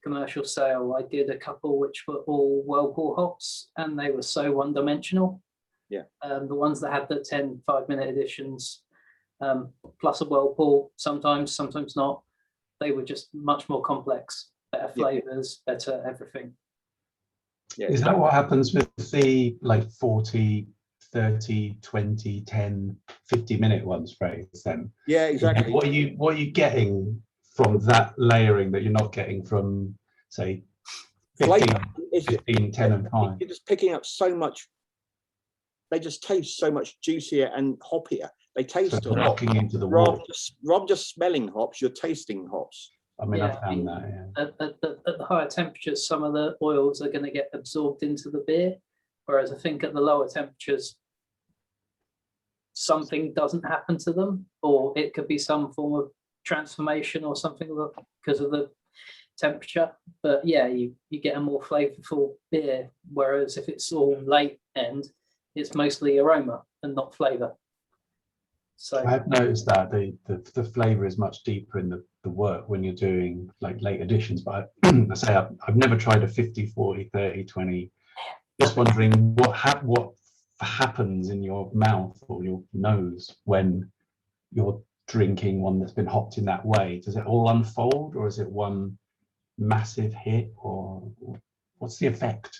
commercial sale, I did a couple which were all whirlpool hops and they were so one-dimensional. Yeah. The ones that had the 10 5-minute additions plus a whirlpool, sometimes not, they were just much more complex, better flavors, better everything. Yeah. Is that what happens with the like 40, 30, 20, 10, 50-minute ones, Fraser, then? Yeah, exactly. What are you getting from that layering that you're not getting from, say, 15, 10 and 5? You're just picking up so much. They just taste so much juicier and hoppier. They taste So locking into the wall. rather just smelling hops, you're tasting hops. I mean, Yeah, I found that, yeah. At the higher temperatures, some of the oils are going to get absorbed into the beer, whereas I think at the lower temperatures, something doesn't happen to them, or it could be some form of transformation or something because of the temperature. But yeah, you get a more flavorful beer, whereas if it's all late end, it's mostly aroma and not flavor. So I've noticed that the flavor is much deeper in the work when you're doing like late additions, but I say I've never tried a 50, 40, 30, 20. Just wondering what happens in your mouth or your nose when you're drinking one that's been hopped in that way. Does it all unfold, or is it one massive hit, or what's the effect?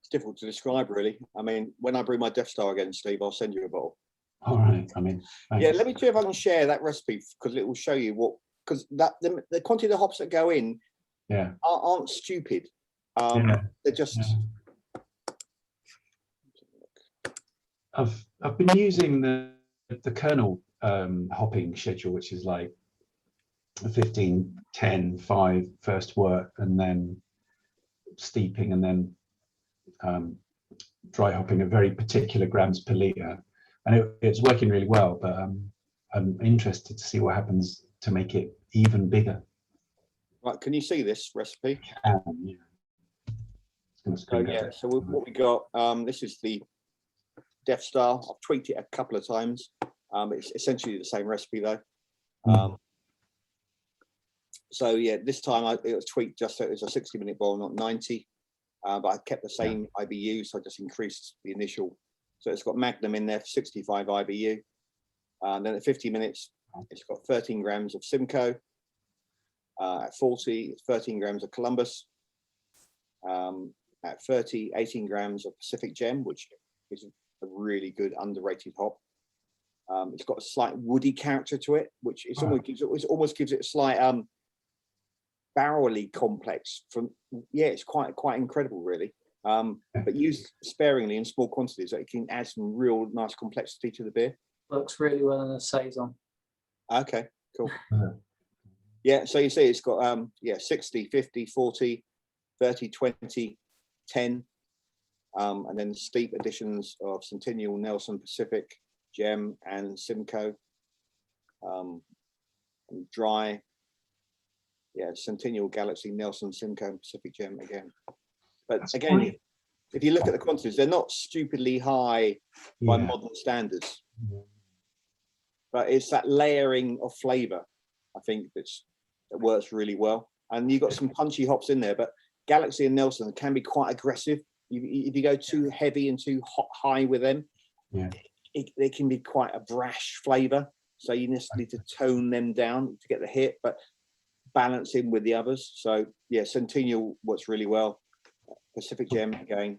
It's difficult to describe, really. I mean, when I brew my Death Star again, Steve, I'll send you a bottle. All right. I mean, thanks. Yeah, let me see if I can share that recipe, because it will show you what, because the quantity of hops that go in aren't stupid. They're just. I've been using the kernel hopping schedule, which is like 15, 10, 5 first work, and then steeping, and then dry hopping at very particular grams per litre, and it's working really well. But I'm interested to see what happens to make it even bigger. Right, can you see this recipe? Yeah. It's gonna So screen yeah, grab. so what we got, this is the Death Star. I've tweaked it a couple of times. It's essentially the same recipe though. So yeah, this time it was tweaked just so it was a 60-minute boil, not 90. But I kept the same IBU, so I just increased the initial. So it's got Magnum in there for 65 IBU. And then at 50 minutes, it's got 13 grams of Simcoe. At 40, it's 13 grams of Columbus. At 30, 18 grams of Pacific Gem, which is a really good underrated hop. It's got a slight woody character to it, which it's almost gives it a slight barrel-y complex. It's quite incredible, really. But used sparingly in small quantities, it can add some real nice complexity to the beer. Works really well in a saison. Okay, cool. Yeah, so you see it's got 60, 50, 40, 30, 20, 10, and then steep additions of Centennial, Nelson, Pacific, Gem, and Simcoe. And dry, Centennial, Galaxy, Nelson, Simcoe, and Pacific Gem again. But That's again, great. if you look at the quantities, they're not stupidly high by modern standards. But it's that layering of flavour, I think, that works really well. And you've got some punchy hops in there, but Galaxy and Nelson can be quite aggressive. If you go too heavy and too high with them, it can be quite a brash flavour. So you just need to tone them down to get the hit, but balance in with the others. So yeah, Centennial works really well. Pacific Gem again.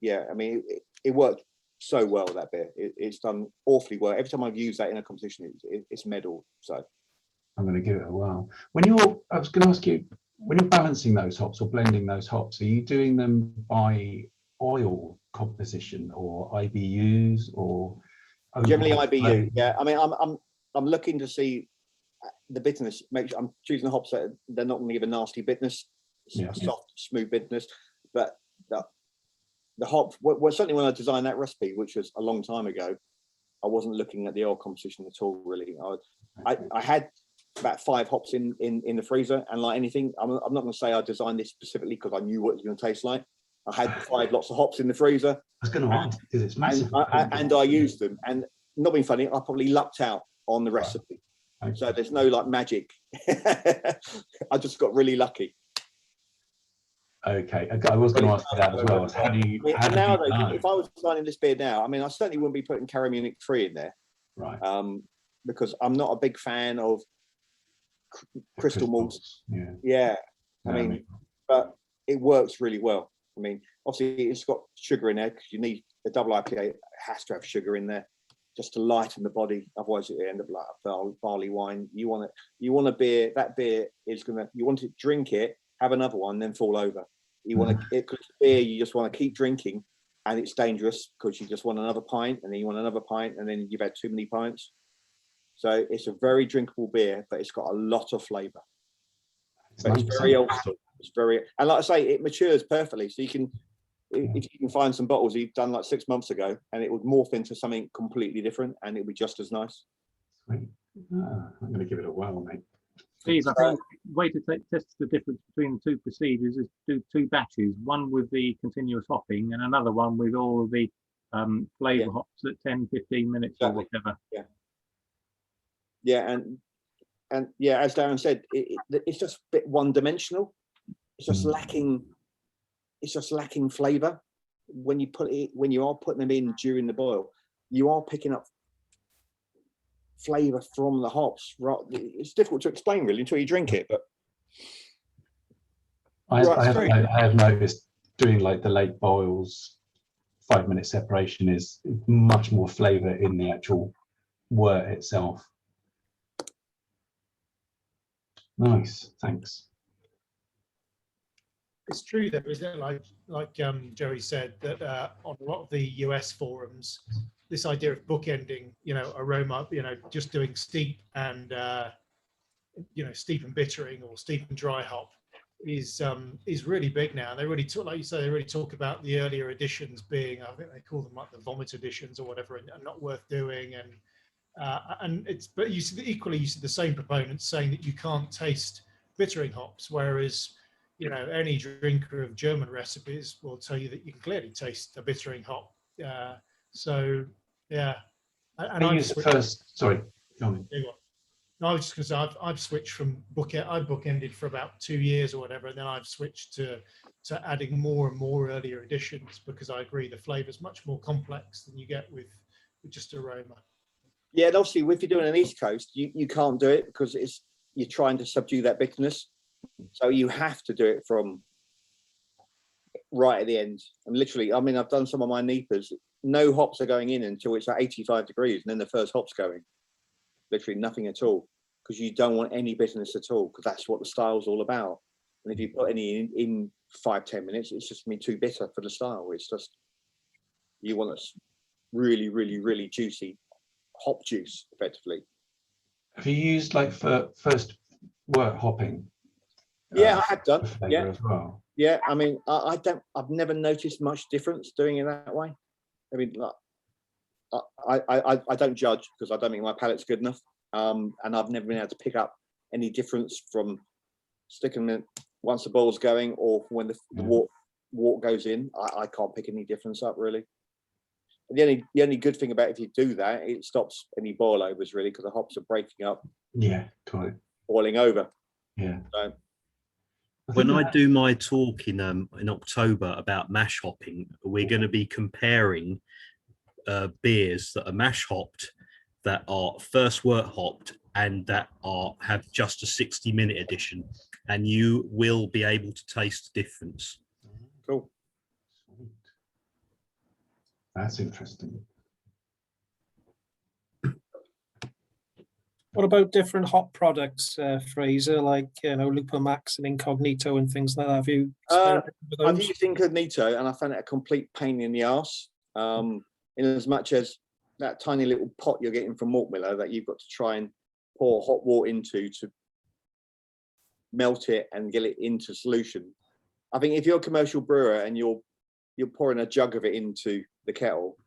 Yeah, I mean, it worked so well, that beer. It's done awfully well. Every time I've used that in a competition, it's medalled. So I'm going to give it a whirl. I was going to ask you, when you're balancing those hops or blending those hops, are you doing them by oil composition or IBUs or generally IBU? Yeah, I mean, I'm looking to see the bitterness. Make sure I'm choosing the hops that they're not going to give a nasty bitterness, a soft, smooth bitterness. But the hop, well, certainly when I designed that recipe, which was a long time ago, I wasn't looking at the oil composition at all. Really, I had about 5 hops in the freezer, and like anything, I'm not going to say I designed this specifically because I knew what it was going to taste like. I had 5 lots of hops in the freezer. I was going to ask because it's massive. And I used them, and not being funny, I probably lucked out on the recipe. Okay. So there's no like magic. I just got really lucky. Okay, I was going to ask you that as well. How do you know? If I was designing this beer now, I mean, I certainly wouldn't be putting Carry Munich 3 in there, right? Because I'm not a big fan of crystal malts. I mean, but it works really well. I mean, obviously it's got sugar in there because you need a double IPA. It has to have sugar in there just to lighten the body. Otherwise, it end up like a barley wine. You want a beer. That beer is you want to drink it, have another one, then fall over. You want beer. You just want to keep drinking, and it's dangerous because you just want another pint, and then you want another pint, and then you've had too many pints. So it's a very drinkable beer, but it's got a lot of flavour. But it's very old school. It's very, and like I say, it matures perfectly. So you can, if you can find some bottles you've done like 6 months ago, and it would morph into something completely different, and it'll be just as nice. Sweet. I'm going to give it a whirl, mate. Please, I think the way to test the difference between the 2 procedures is do 2 batches, one with the continuous hopping and another one with all of the flavour hops at 10, 15 minutes or whatever. Yeah, and yeah, as Darren said, it's just a bit one-dimensional. It's just lacking. It's just lacking flavour. When you are putting them in during the boil, you are picking up flavour from the hops. Right, it's difficult to explain really until you drink it. But I have noticed doing like the late boils, 5-minute separation is much more flavour in the actual wort itself. Nice, thanks. It's true though, isn't it? Like Joey said, that on a lot of the US forums, this idea of bookending, aroma, just doing steep and steep and bittering or steep and dry hop is really big now. They really talk, like you say, they really talk about the earlier editions being, I think they call them like the vomit editions or whatever, and not worth doing. And it's, but you see, equally, you see the same proponents saying that you can't taste bittering hops, whereas any drinker of German recipes will tell you that you can clearly taste a bittering hop. So yeah, and I use the first. Sorry, go on. No, I was just going to say I've switched from I've bookended for about 2 years or whatever, and then I've switched to adding more and more earlier editions, because I agree the flavour is much more complex than you get with just aroma. Yeah, and obviously if you're doing an East Coast, you can't do it because you're trying to subdue that bitterness. So you have to do it from right at the end. And literally, I mean, I've done some of my Neepers. No hops are going in until it's at 85 degrees, and then the first hop's going. Literally nothing at all, because you don't want any bitterness at all, because that's what the style's all about. And if you put any in 5-10 minutes, it's just me too bitter for the style. It's just, you want a really, really, really juicy hop juice, effectively. Have you used like for first wort hopping? Yeah, I have done. Yeah, as well. Yeah, I mean, I've never noticed much difference doing it that way. I mean, like, I don't judge, because I don't think my palate's good enough, and I've never been able to pick up any difference from sticking it once the boil's going or when the wort goes in. I can't pick any difference up, really. And the only good thing about if you do that, it stops any boil overs, really, because the hops are breaking up. Yeah, got it. Boiling over. Yeah. So, when I do my talk in October about mash hopping, we're going to be comparing beers that are mash hopped, that are first wort hopped, and that have just a 60-minute edition, and you will be able to taste the difference. Cool. Sweet. That's interesting. What about different hop products, Fraser, like Lupo Max and Incognito and things like that? Have you experimented with those? I've used Incognito, and I found it a complete pain in the arse. In as much as that tiny little pot you're getting from Malt Miller that you've got to try and pour hot water into to melt it and get it into solution. I think if you're a commercial brewer and you're pouring a jug of it into the kettle,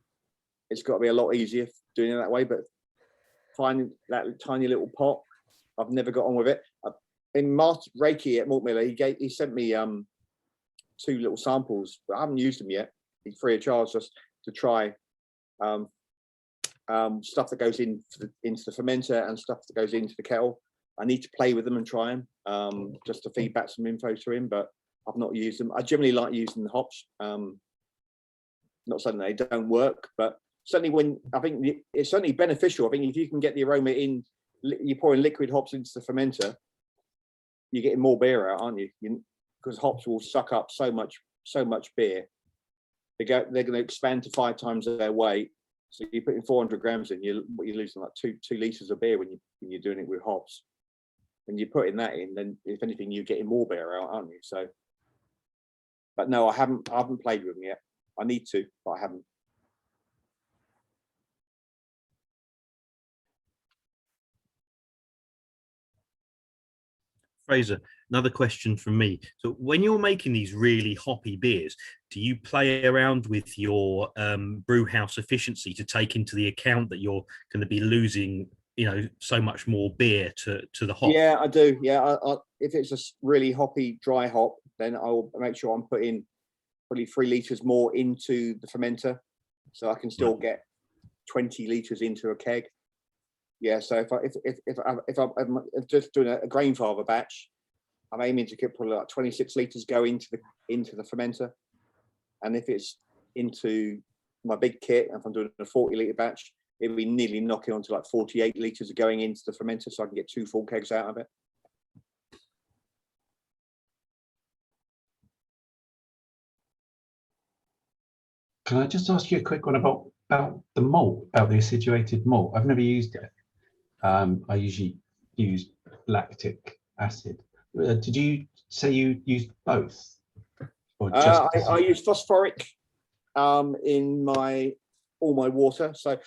it's got to be a lot easier doing it that way. But finding that tiny little pot, I've never got on with it. In Reiki at Malt Miller, he sent me 2 little samples, but I haven't used them yet. He's free of charge, just to try stuff that goes into the fermenter and stuff that goes into the kettle. I need to play with them and try them, just to feed back some info to him, but I've not used them. I generally like using the hops. Not saying they don't work, but certainly I think it's certainly beneficial. I think if you can get the aroma in, you're pouring liquid hops into the fermenter, you're getting more beer out, aren't you? Because hops will suck up so much beer. They're going to expand to 5 times their weight. So you're putting 400 grams in, you're losing like 2 litres of beer when you're doing it with hops. When you're putting that in, then if anything, you're getting more beer out, aren't you? So, but no, I haven't played with them yet. I need to, but I haven't. Fraser, another question from me. So when you're making these really hoppy beers, do you play around with your brew house efficiency to take into the account that you're going to be losing, so much more beer to the hop? Yeah, I do. Yeah, if it's a really hoppy, dry hop, then I'll make sure I'm putting probably 3 litres more into the fermenter, so I can still get 20 litres into a keg. Yeah, so if I'm just doing a grain father batch, I'm aiming to get probably like 26 litres go into the fermenter, and if it's into my big kit, if I'm doing a 40-litre batch, it'll be nearly knocking on to like 48 litres going into the fermenter, so I can get 2 full kegs out of it. Can I just ask you a quick one about the malt, about the acidulated malt? I've never used it. I usually use lactic acid. Did you say you used both? Or just I use phosphoric in all my water. So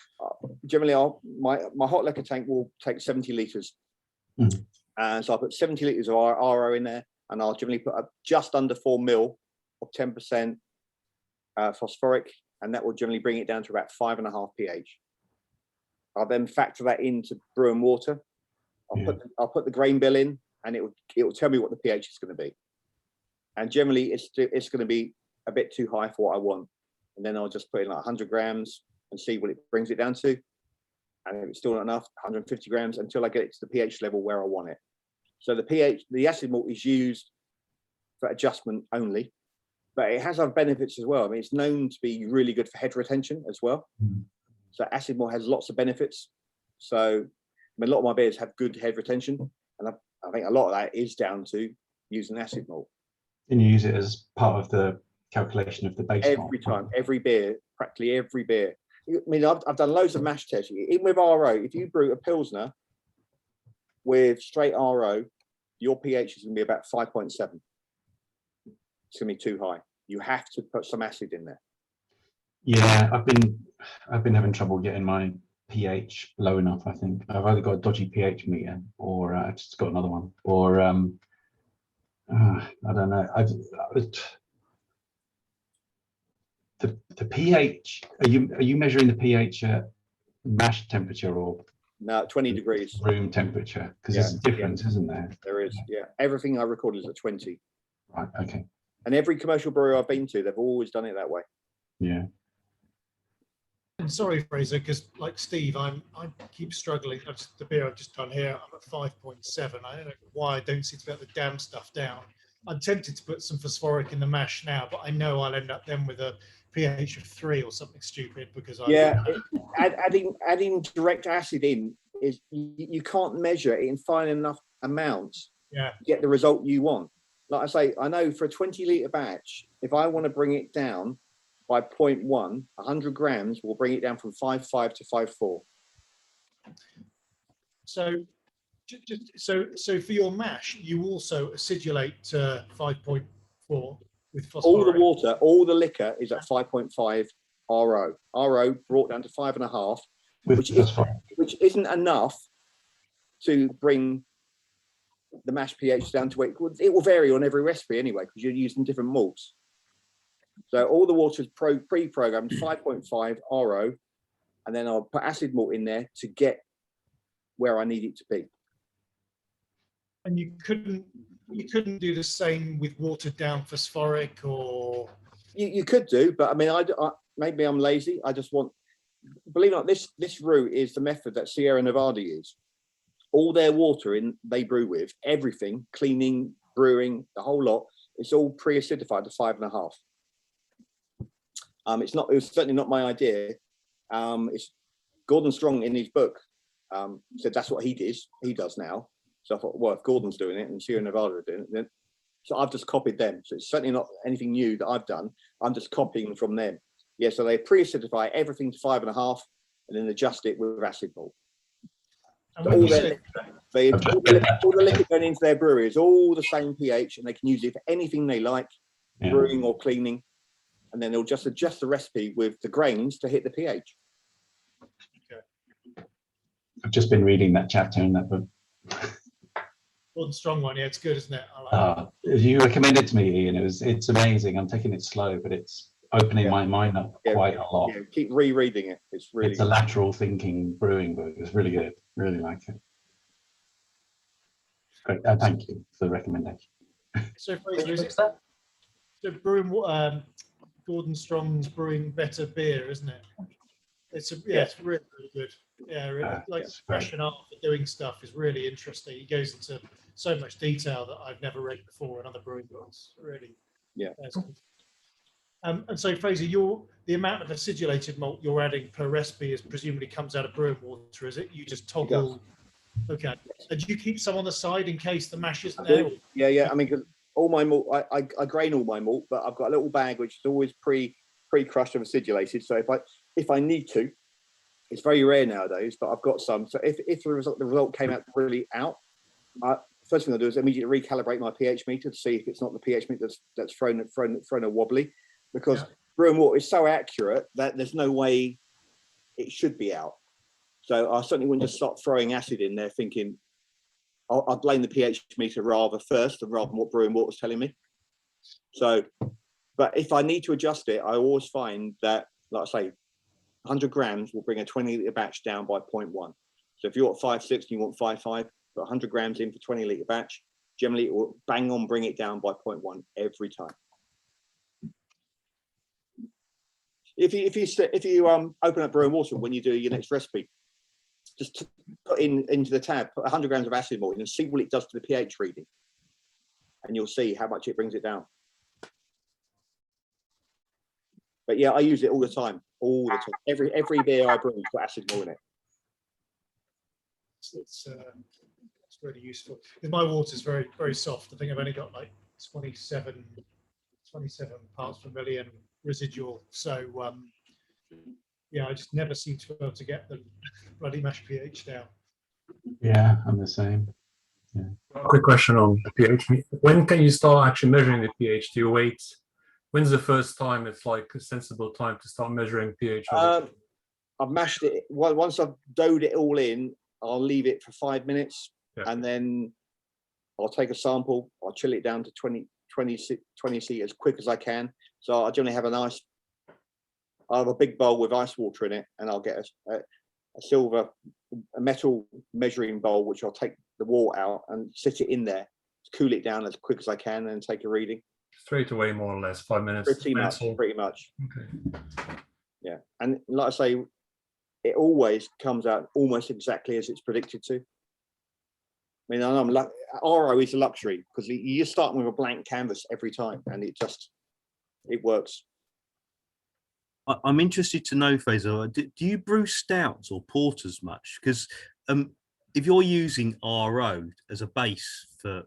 generally, my hot liquor tank will take 70 litres. And so I put 70 litres of RO in there, and I'll generally put just under 4 mil of 10% phosphoric, and that will generally bring it down to about 5.5 pH. I'll then factor that into brew and water. I'll put the grain bill in, and it will tell me what the pH is going to be. And generally, it's going to be a bit too high for what I want. And then I'll just put in like 100 grams and see what it brings it down to. And if it's still not enough, 150 grams until I get it to the pH level where I want it. So the pH, the acid malt is used for adjustment only, but it has other benefits as well. I mean, it's known to be really good for head retention as well. So acid malt has lots of benefits. So I mean, a lot of my beers have good head retention, and I think a lot of that is down to using acid malt. And you use it as part of the calculation of the base Every time, every beer, practically every beer. I mean, I've done loads of mash tests. Even with RO, if you brew a Pilsner with straight RO, your pH is going to be about 5.7. It's going to be too high. You have to put some acid in there. Yeah, I've been having trouble getting my pH low enough. I think I've either got a dodgy pH meter, or I've just got another one, or I don't know. The pH. Are you measuring the pH at mash temperature or No, 20 degrees. room temperature? Because there's a difference, isn't there? There is, yeah. Everything I record is at 20. Right. Okay. And every commercial brewery I've been to, they've always done it that way. Yeah. And sorry, Fraser, because like Steve, I keep struggling. The beer I've just done here, I'm at 5.7. I don't know why I don't seem to be able to damn stuff down. I'm tempted to put some phosphoric in the mash now, but I know I'll end up then with a pH of 3 or something stupid because adding direct acid in is you can't measure it in fine enough amounts to get the result you want. Like I say, I know for a 20-litre batch, if I want to bring it down by 0.1, 100 grams will bring it down from 5.5 to 5.4. So for your mash, you also acidulate 5.4 with phosphoric. All the water, all the liquor is at 5.5 RO. RO brought down to 5.5, which isn't enough to bring the mash pH down to it will vary on every recipe anyway, because you're using different malts. So all the water is pre-programmed 5.5 RO, and then I'll put acid malt in there to get where I need it to be. And you couldn't do the same with watered down phosphoric, or you could do, but I mean, I maybe I'm lazy. I just want, believe it or not, this route is the method that Sierra Nevada use. All their water they brew with, everything, cleaning, brewing, the whole lot, it's all pre-acidified to 5.5. It was certainly not my idea. It's Gordon Strong in his book said that's what he does now. So I thought, well, if Gordon's doing it and Sierra Nevada are doing it, then so I've just copied them. So it's certainly not anything new that I've done. I'm just copying from them. Yeah, so they pre-acidify everything to 5.5 and then adjust it with acid malt. So all the liquor going into their brewery is all the same pH, and they can use it for anything they like, brewing or cleaning. And then they'll just adjust the recipe with the grains to hit the pH. Okay. I've just been reading that chapter in that book. Gordon Strong one, yeah, it's good, isn't it? I like you recommended to me, Ian. It's amazing. I'm taking it slow, but it's opening my mind up quite a lot. Yeah, keep rereading it. It's really it's a lateral thinking brewing book. It's really good. Really like it. Great. Thank you for the recommendation. So, Fraser, so brewing Gordon Strong's Brewing Better Beer, isn't it? It's it's really, really good. Yeah, really, like the rationale for doing stuff is really interesting. He goes into so much detail that I've never read before in other brewing books. Really, that's good. And so, Fraser, the amount of acidulated malt you're adding per recipe is presumably comes out of brewing water, is it? You just toggle. Okay. And do you keep some on the side in case the mash isn't there? Yeah. I mean, because all my malt, I grain all my malt, but I've got a little bag which is always pre-crushed and acidulated. So if I need to, it's very rare nowadays, but I've got some. So if the result came out really out, first thing I'll do is immediately recalibrate my pH meter to see if it's not the pH meter that's thrown a wobbly, because brewing water is so accurate that there's no way it should be out. So I certainly wouldn't just start throwing acid in there thinking I'll blame the pH meter rather than what brewing water is telling me. So, but if I need to adjust it, I always find that, like I say, 100 grams will bring a 20-litre batch down by 0.1. So if you're at 5.6 and you want 5.5, put 100 grams in for 20-litre batch, generally it will bang on bring it down by 0.1 every time. If you open up Brewing water when you do your next recipe, just put into the tab, put 100 grams of acid malt in and see what it does to the pH reading, and you'll see how much it brings it down. But yeah, I use it all the time. Every beer I brew put acid malt in it. It's really useful. My water is very, very soft. I think I've only got like 27 parts per million residual. So yeah, I just never seem to be able to get the bloody mash pH down. Yeah, I'm the same. Yeah. Quick question on the pH. When can you start actually measuring the pH? Do you wait? When's the first time it's like a sensible time to start measuring pH? I've mashed it. Once I've doughed it all in, I'll leave it for 5 minutes, and then I'll take a sample. I'll chill it down to 20 C as quick as I can. So I generally have I'll have a big bowl with ice water in it, and I'll get a metal measuring bowl, which I'll take the water out and sit it in there, cool it down as quick as I can, and take a reading. Straight away, more or less, 5 minutes. Pretty much. Okay. Yeah, and like I say, it always comes out almost exactly as it's predicted to. I mean, RO is a luxury because you're starting with a blank canvas every time, and it works. I'm interested to know, Fraser, do you brew stouts or porters much? Because if you're using RO as a base for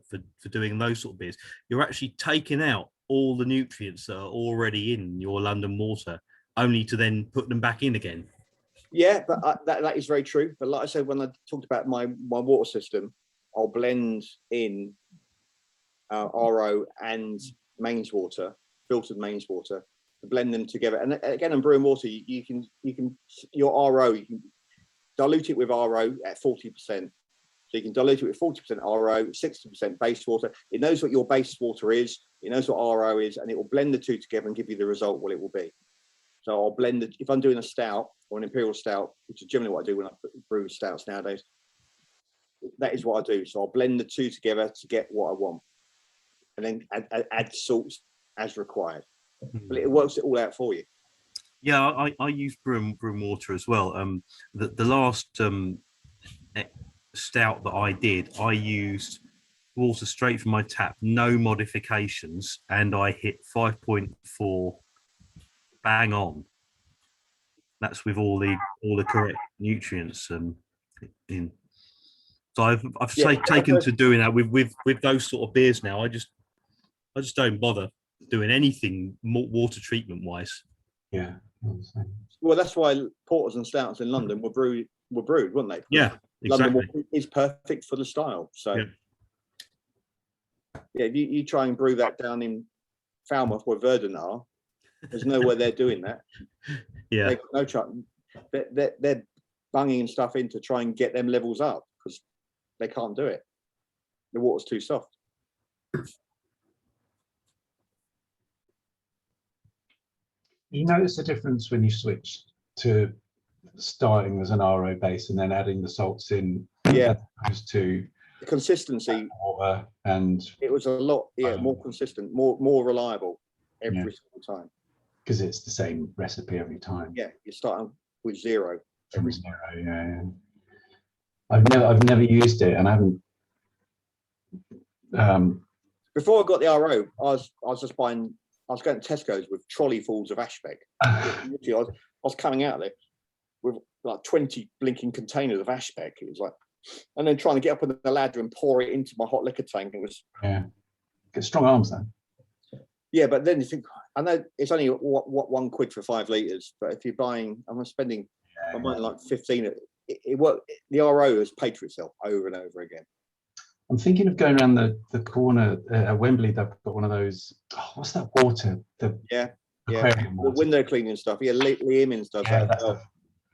doing those sort of beers, you're actually taking out all the nutrients that are already in your London water, only to then put them back in again. Yeah, but that is very true. But like I said, when I talked about my water system, I'll blend in RO and mains water, filtered mains water, to blend them together. And again, in brewing water, you can your RO, you can dilute it with RO at 40%. So you can dilute it with 40% RO, 60% base water. It knows what your base water is. It knows what RO is, and it will blend the two together and give you the result what it will be. So I'll blend it. If I'm doing a stout or an imperial stout, which is generally what I do when I brew stouts nowadays, that is what I do. So I'll blend the two together to get what I want, and then add salts as required. But it works it all out for you. Yeah, I use brewing water as well. The last stout that I did, I used water straight from my tap, no modifications, and I hit 5.4 bang on. That's with all the correct nutrients in. So I've taken to doing that with those sort of beers now. I just don't bother doing anything water treatment wise. Yeah. Well, that's why porters and stouts in London were brewed, weren't they? Yeah, exactly. London water is perfect for the style. So yeah, if you try and brew that down in Falmouth where Verdun are, there's nowhere they're doing that. Yeah, they've got no chance. They're bunging stuff in to try and get them levels up because they can't do it. The water's too soft. You notice the difference when you switch to starting as an RO base and then adding the salts in, as opposed to the consistency. Water, and it was a lot, more consistent, more reliable every single time. Because it's the same recipe every time. Yeah, you're starting with zero. From zero, yeah. I've never used it, and I haven't. Before I got the RO, I was just buying. I was going to Tesco's with trolleyfuls of Ashbeck. I was coming out there with like 20 blinking containers of Ashbeck. It was like, and then trying to get up on the ladder and pour it into my hot liquor tank. It was get strong arms then. Yeah, but then you think, I know it's only what £1 for 5 litres, but if you're buying, I'm spending, I'm buying like 15. It worked. The RO has paid for itself over and over again. I'm thinking of going around the corner at Wembley. They've got one of those. Oh, what's that water? The window cleaning stuff. Yeah, Liam and stuff. Yeah,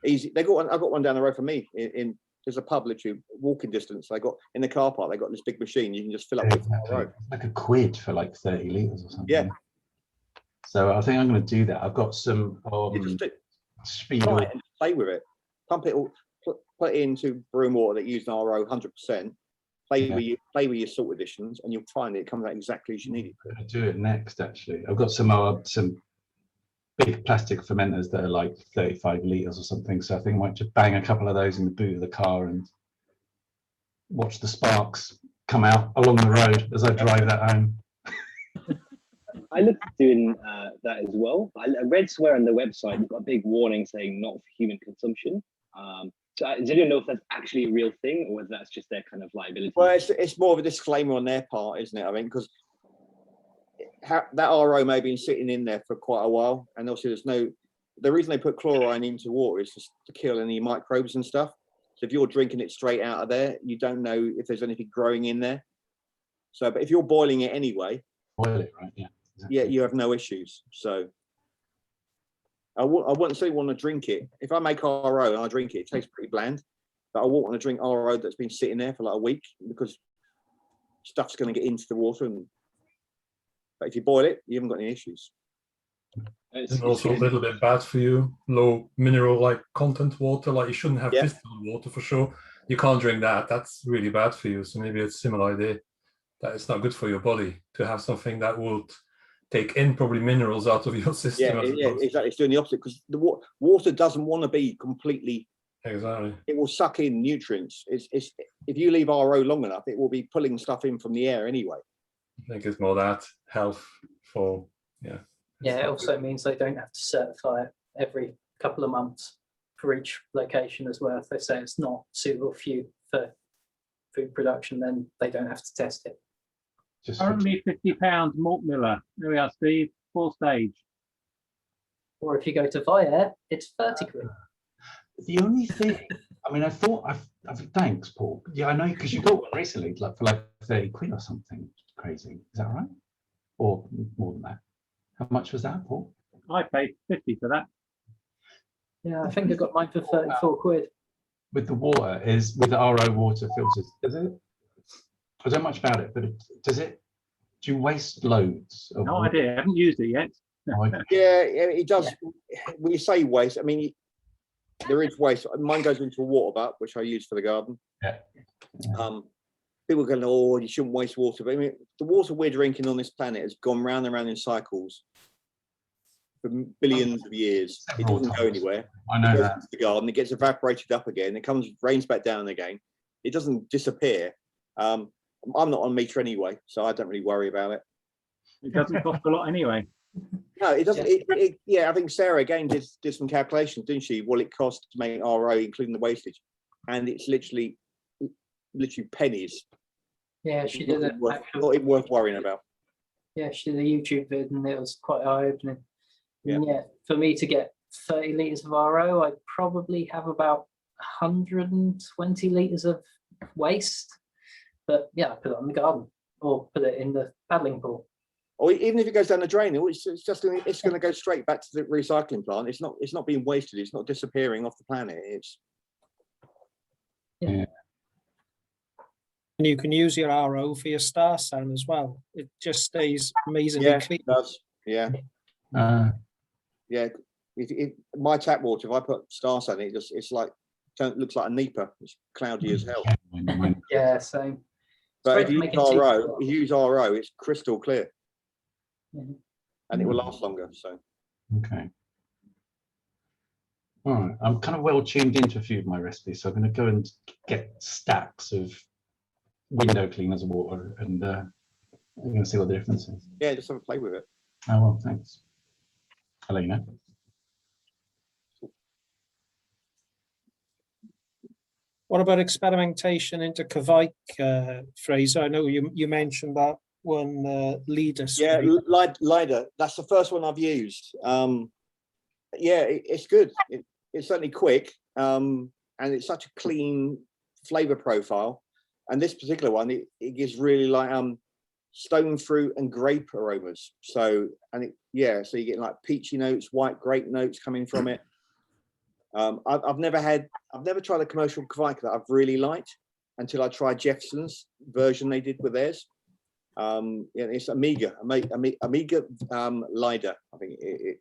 easy. They got one. I got one down the road from me. There's a pub literally walking distance. They got in the car park. They got this big machine. You can just fill up with like £1 for like 30 litres or something. Yeah. So I think I'm going to do that. I've got some speed. Play with it. Pump it all. Put it into brewing water that used RO 100%. play with your salt additions, and you'll find it comes out exactly as you need it. I do it next, actually. I've got some big plastic fermenters that are like 35 litres or something. So I think I might just bang a couple of those in the boot of the car and watch the sparks come out along the road as I drive that home. I looked at doing that as well. I read somewhere on the website, you've got a big warning saying not for human consumption. So does anyone know if that's actually a real thing or whether that's just their kind of liability? Well, it's more of a disclaimer on their part, isn't it? I mean, because that RO may have been sitting in there for quite a while, and obviously the reason they put chlorine into water is just to kill any microbes and stuff. So if you're drinking it straight out of there, you don't know if there's anything growing in there. So, but if you're boiling it anyway, boil it, right? Yeah. Exactly. Yeah, you have no issues. So I wouldn't say want to drink it. If I make RO and I drink it, it tastes pretty bland. But I won't want to drink RO that's been sitting there for like a week because stuff's going to get into the water. But if you boil it, you haven't got any issues. It's also a little bit bad for you. Low mineral content water, you shouldn't have distilled water for sure. You can't drink that. That's really bad for you. So maybe it's a similar idea that it's not good for your body to have something that would take in probably minerals out of your system. Yeah, exactly. It's doing the opposite because the water doesn't want to be completely. Exactly. It will suck in nutrients. It's if you leave RO long enough, it will be pulling stuff in from the air anyway. I think it's more that health for Yeah, it also means they don't have to certify it every couple of months for each location as well. If they say it's not suitable for you for food production, then they don't have to test it. Currently £50 malt miller. There we are, Steve. 4-stage. Or if you go to Viet, it's 30 quid. The only thing, I mean, thanks, Paul. Yeah, I know, because you got one recently, for 30 quid or something crazy. Is that right? Or more than that? How much was that, Paul? I paid 50 for that. Yeah, I think I got mine for 34 quid. With the water, with the RO water filters, does it? I don't know much about it, but do you waste loads? No idea. I haven't used it yet. Yeah, it does. Yeah. When you say waste, I mean, there is waste. Mine goes into a water butt, which I use for the garden. Yeah. People go, oh, you shouldn't waste water. But I mean, the water we're drinking on this planet has gone round and round in cycles for billions of years. It doesn't go anywhere. I know that. It goes into the garden, it gets evaporated up again. It rains back down again. It doesn't disappear. I'm not on meter anyway, so I don't really worry about it. It doesn't cost a lot anyway. No, it doesn't. Yeah, I think Sarah again did some calculations, didn't she? What it costs to make RO, including the wastage, and it's literally pennies. Yeah, she did it. Not even worth worrying about. Yeah, she did a YouTube vid, and it was quite eye-opening. Yeah. Yeah, for me to get 30 litres of RO, I'd probably have about 120 litres of waste. But yeah, I put it on the garden or put it in the paddling pool. Or even if it goes down the drain, it's going to go straight back to the recycling plant. It's not being wasted. It's not disappearing off the planet. Yeah. And you can use your RO for your star san as well. It just stays amazingly clean. It does. Yeah. Yeah. My tap water, if I put star san, it's like looks like a Nipah. It's cloudy as hell. Yeah, same. But if you use RO, it's crystal clear. Mm-hmm. And it will last longer. So okay. All right. I'm kind of well tuned into a few of my recipes, so I'm going to go and get stacks of window cleaners of water, and I'm going to see what the difference is. Yeah, just have a play with it. Oh well, thanks. I'll let you know. What about experimentation into Kveik, Fraser? I know you mentioned that one leader. Yeah, Lider. That's the first one I've used. Yeah, it's good. It's certainly quick, and it's such a clean flavor profile. And this particular one, it gives really stone fruit and grape aromas. So you get like peachy notes, white grape notes coming from it. I've never tried a commercial Kveik that I've really liked until I tried Jefferson's version they did with theirs. It's Amiga Lider. I think it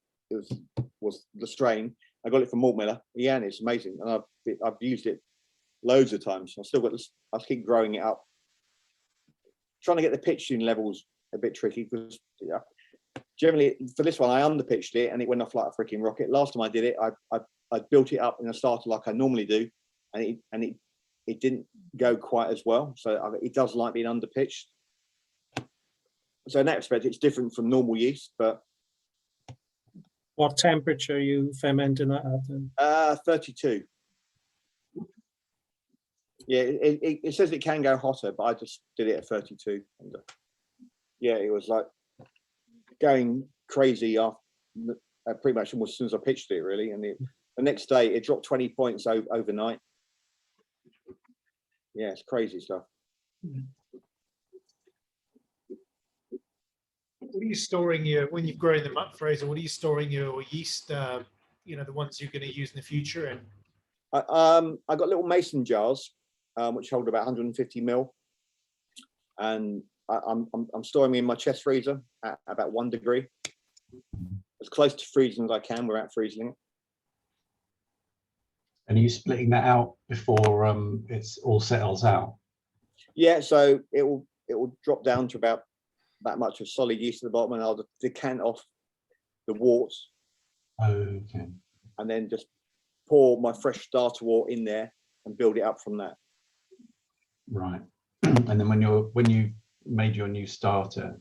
was the strain. I got it from Malt Miller. Yeah, and it's amazing, and I've used it loads of times. I still keep growing it up. trying to get the pitching levels a bit tricky because generally for this one I underpitched it and it went off like a freaking rocket. Last time I did it, I built it up in a starter like I normally do, and it didn't go quite as well. So it does like being underpitched. So in that respect, it's different from normal yeast, but What temperature are you fermenting at? Then? 32. Yeah, it says it can go hotter, but I just did it at 32. And, yeah, it was like going crazy after pretty much almost as soon as I pitched it, really. And the next day, it dropped 20 points overnight. Yeah, it's crazy stuff. What are you storing when you've grown them up, Fraser? What are you storing your yeast? You know, the ones you're going to use in the future. And I got little mason jars, which hold about 150 mil, and I'm storing them in my chest freezer at about 1 degree, as close to freezing as I can without freezing it. And are you splitting that out before it's all settles out? Yeah, so it will drop down to about that much of solid yeast at the bottom, and I'll decant off the worts. Okay. And then just pour my fresh starter wort in there and build it up from that. Right. And then when you made your new starter,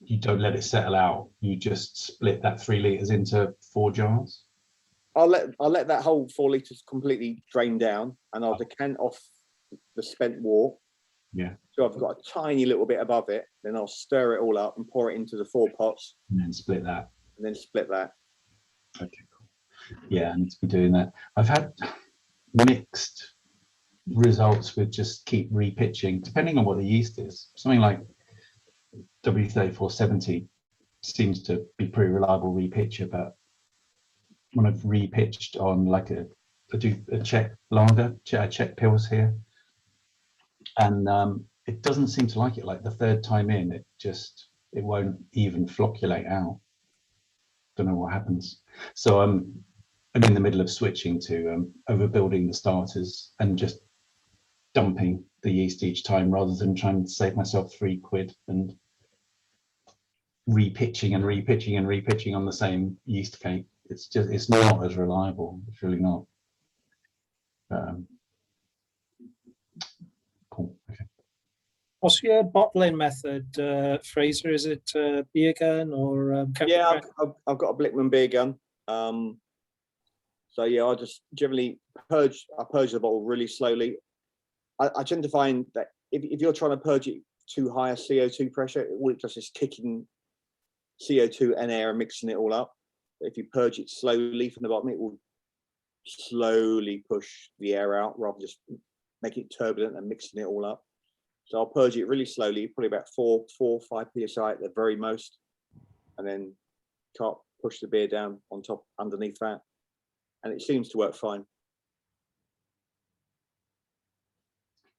you don't let it settle out. You just split that 3 litres into 4 jars. I'll let that whole 4 litres completely drain down, and I'll decant off the spent wort. Yeah. So I've got a tiny little bit above it. Then I'll stir it all up and pour it into the 4 pots. And then split that. And then split that. Okay, cool. Yeah, I need to be doing that. I've had mixed results with just keep repitching, depending on what the yeast is. Something like W3470 seems to be pretty reliable repitcher, but when I've repitched on like I do a Czech lager, Czech pills here, and it doesn't seem to like it. Like the 3rd time in, it won't even flocculate out. Don't know what happens. So I'm in the middle of switching to overbuilding the starters and just dumping the yeast each time rather than trying to save myself £3 and repitching and repitching and repitching on the same yeast cake. It's not as reliable. It's really not. Cool. Okay. What's your bottling method, Fraser? Is it beer gun or? Yeah, I've got a Blickman beer gun. So yeah, I just generally purge the bottle really slowly. I tend to find that if you're trying to purge it too high a CO2 pressure, it just is kicking CO2 and air and mixing it all up. But if you purge it slowly from the bottom, it will slowly push the air out rather than just make it turbulent and mixing it all up. So I'll purge it really slowly, probably about 4 or 5 psi at the very most, and then push the beer down on top underneath that, and it seems to work fine.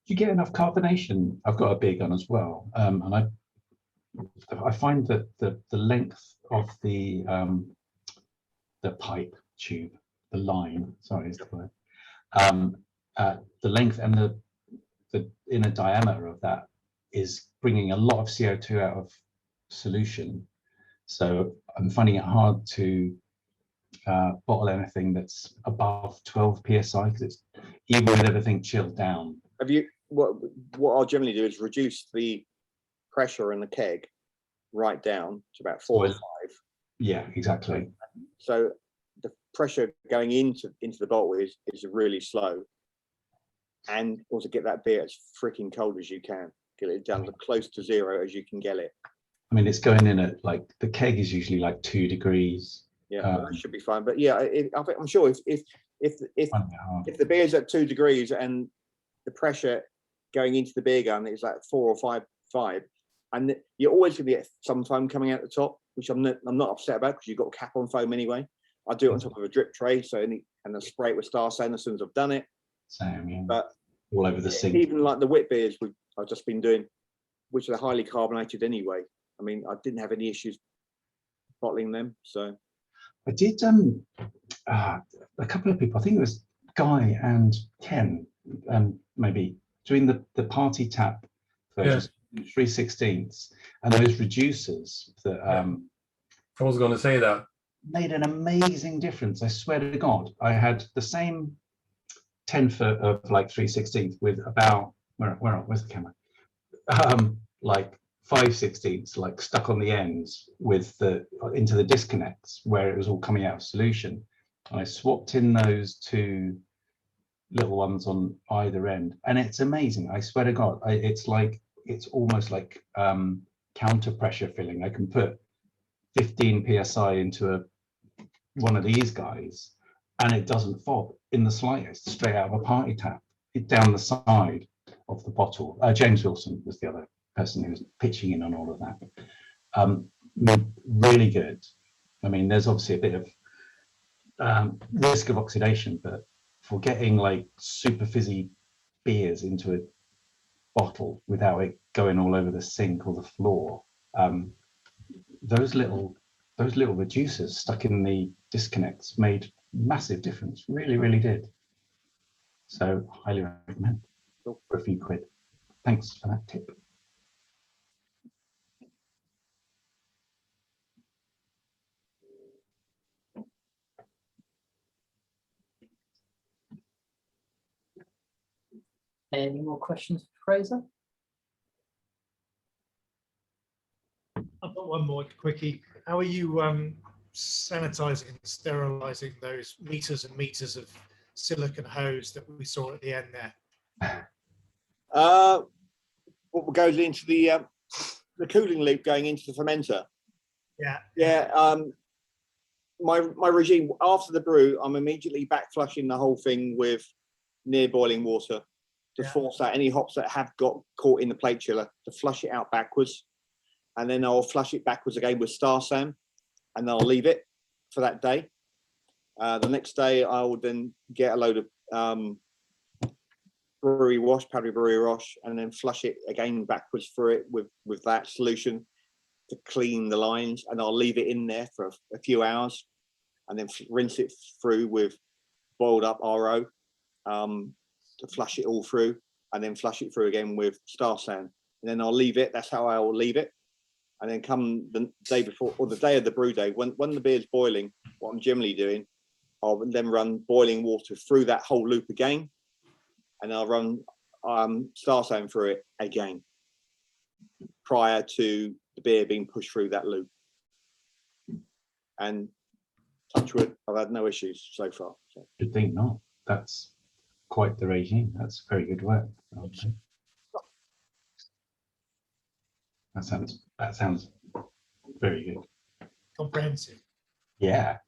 Do you get enough carbonation? I've got a beer gun as well, and I find that the length of the pipe tube, the line, sorry, is the word, the length and the inner diameter of that is bringing a lot of CO2 out of solution. So I'm finding it hard to bottle anything that's above 12 psi because it's even with everything chilled down. Have you? What I'll generally do is reduce the pressure in the keg right down to about 4 or 5. Yeah, exactly. So the pressure going into the bottle is really slow, and also get that beer as freaking cold as you can. Get it down to close to 0 as you can get it. I mean, it's going in at like the keg is usually like 2 degrees. Yeah, that should be fine. But yeah, I'm sure if the beer's at 2 degrees and the pressure going into the beer gun is like 4 or 5, and you're always going to get some foam coming out the top, which I'm not upset about because you've got a cap on foam anyway. I do it on top of a drip tray, and I spray it with Star Sand as soon as I've done it. Same, yeah. But all over the sink. Even like the wit beers I've just been doing, which are highly carbonated anyway. I mean, I didn't have any issues bottling them. So I did a couple of people, I think it was Guy and Ken, maybe doing the party tap version. 3/16, and those reducers that I was going to say that. made an amazing difference. I swear to God, I had the same 10 foot of like 3/16 with about where's the camera? Like 5/16 like stuck on the ends with the into the disconnects where it was all coming out of solution. And I swapped in those two little ones on either end, and it's amazing. I swear to God, it's almost like counter pressure filling. I can put 15 psi into one of these guys, and it doesn't fob in the slightest, straight out of a party tap, down the side of the bottle. James Wilson was the other person who was pitching in on all of that. Really good. I mean, there's obviously a bit of risk of oxidation, but for getting like super fizzy beers into a bottle without it going all over the sink or the floor, those little reducers stuck in the disconnects made massive difference. Really did. So highly recommend for a few quid. Thanks for that tip. Any more questions for Fraser? I've got one more quickie. How are you sanitizing and sterilizing those meters and meters of silicon hose that we saw at the end there? What goes into the cooling loop going into the fermenter? Yeah. My regime after the brew, I'm immediately back flushing the whole thing with near boiling water to force out any hops that have got caught in the plate chiller, to flush it out backwards, and then I'll flush it backwards again with Star San, and I'll leave it for that day. The next day I will then get a load of powdery brewery wash, and then flush it again backwards through it with that solution to clean the lines, and I'll leave it in there for a few hours, and then rinse it through with boiled up RO to flush it all through, and then flush it through again with Star San, and then I'll leave it. That's how I will leave it. And then come the day before, or the day of the brew day, when the beer's boiling, what I'm generally doing, I'll then run boiling water through that whole loop again, and I'll run Star San through it again prior to the beer being pushed through that loop. And touch wood, I've had no issues so far. So. You'd think not. That's quite the regime. That's very good work. That sounds very good. Comprehensive. Yeah.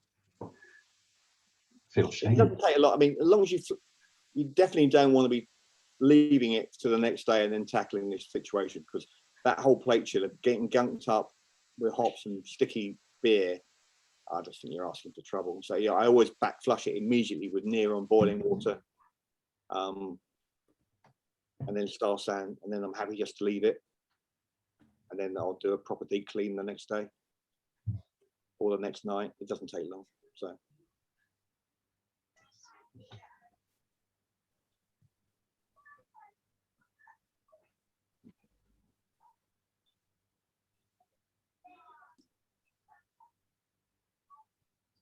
Feel shame. It doesn't take a lot. I mean, as long as you definitely don't want to be leaving it to the next day and then tackling this situation, because that whole plate chiller getting gunked up with hops and sticky beer, I just think you're asking for trouble. So yeah, I always back flush it immediately with near on boiling water, and then Star San, and then I'm happy just to leave it, and then I'll do a proper deep clean the next day or the next night. It doesn't take long. So.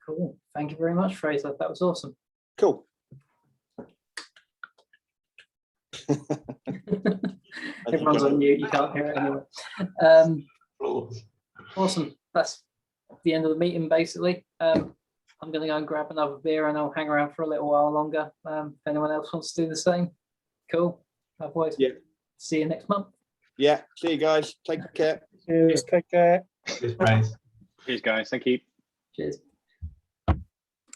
Cool. Thank you very much, Fraser. That was awesome. Cool. Everyone's on mute. You can't hear it anyway. Awesome. That's the end of the meeting, basically. I'm going to go and grab another beer, and I'll hang around for a little while longer. If anyone else wants to do the same, cool. Otherwise, see you next month. Yeah. See you guys. Take care. Cheers. Take care. Cheers, guys. Cheers, guys. Thank you. Cheers.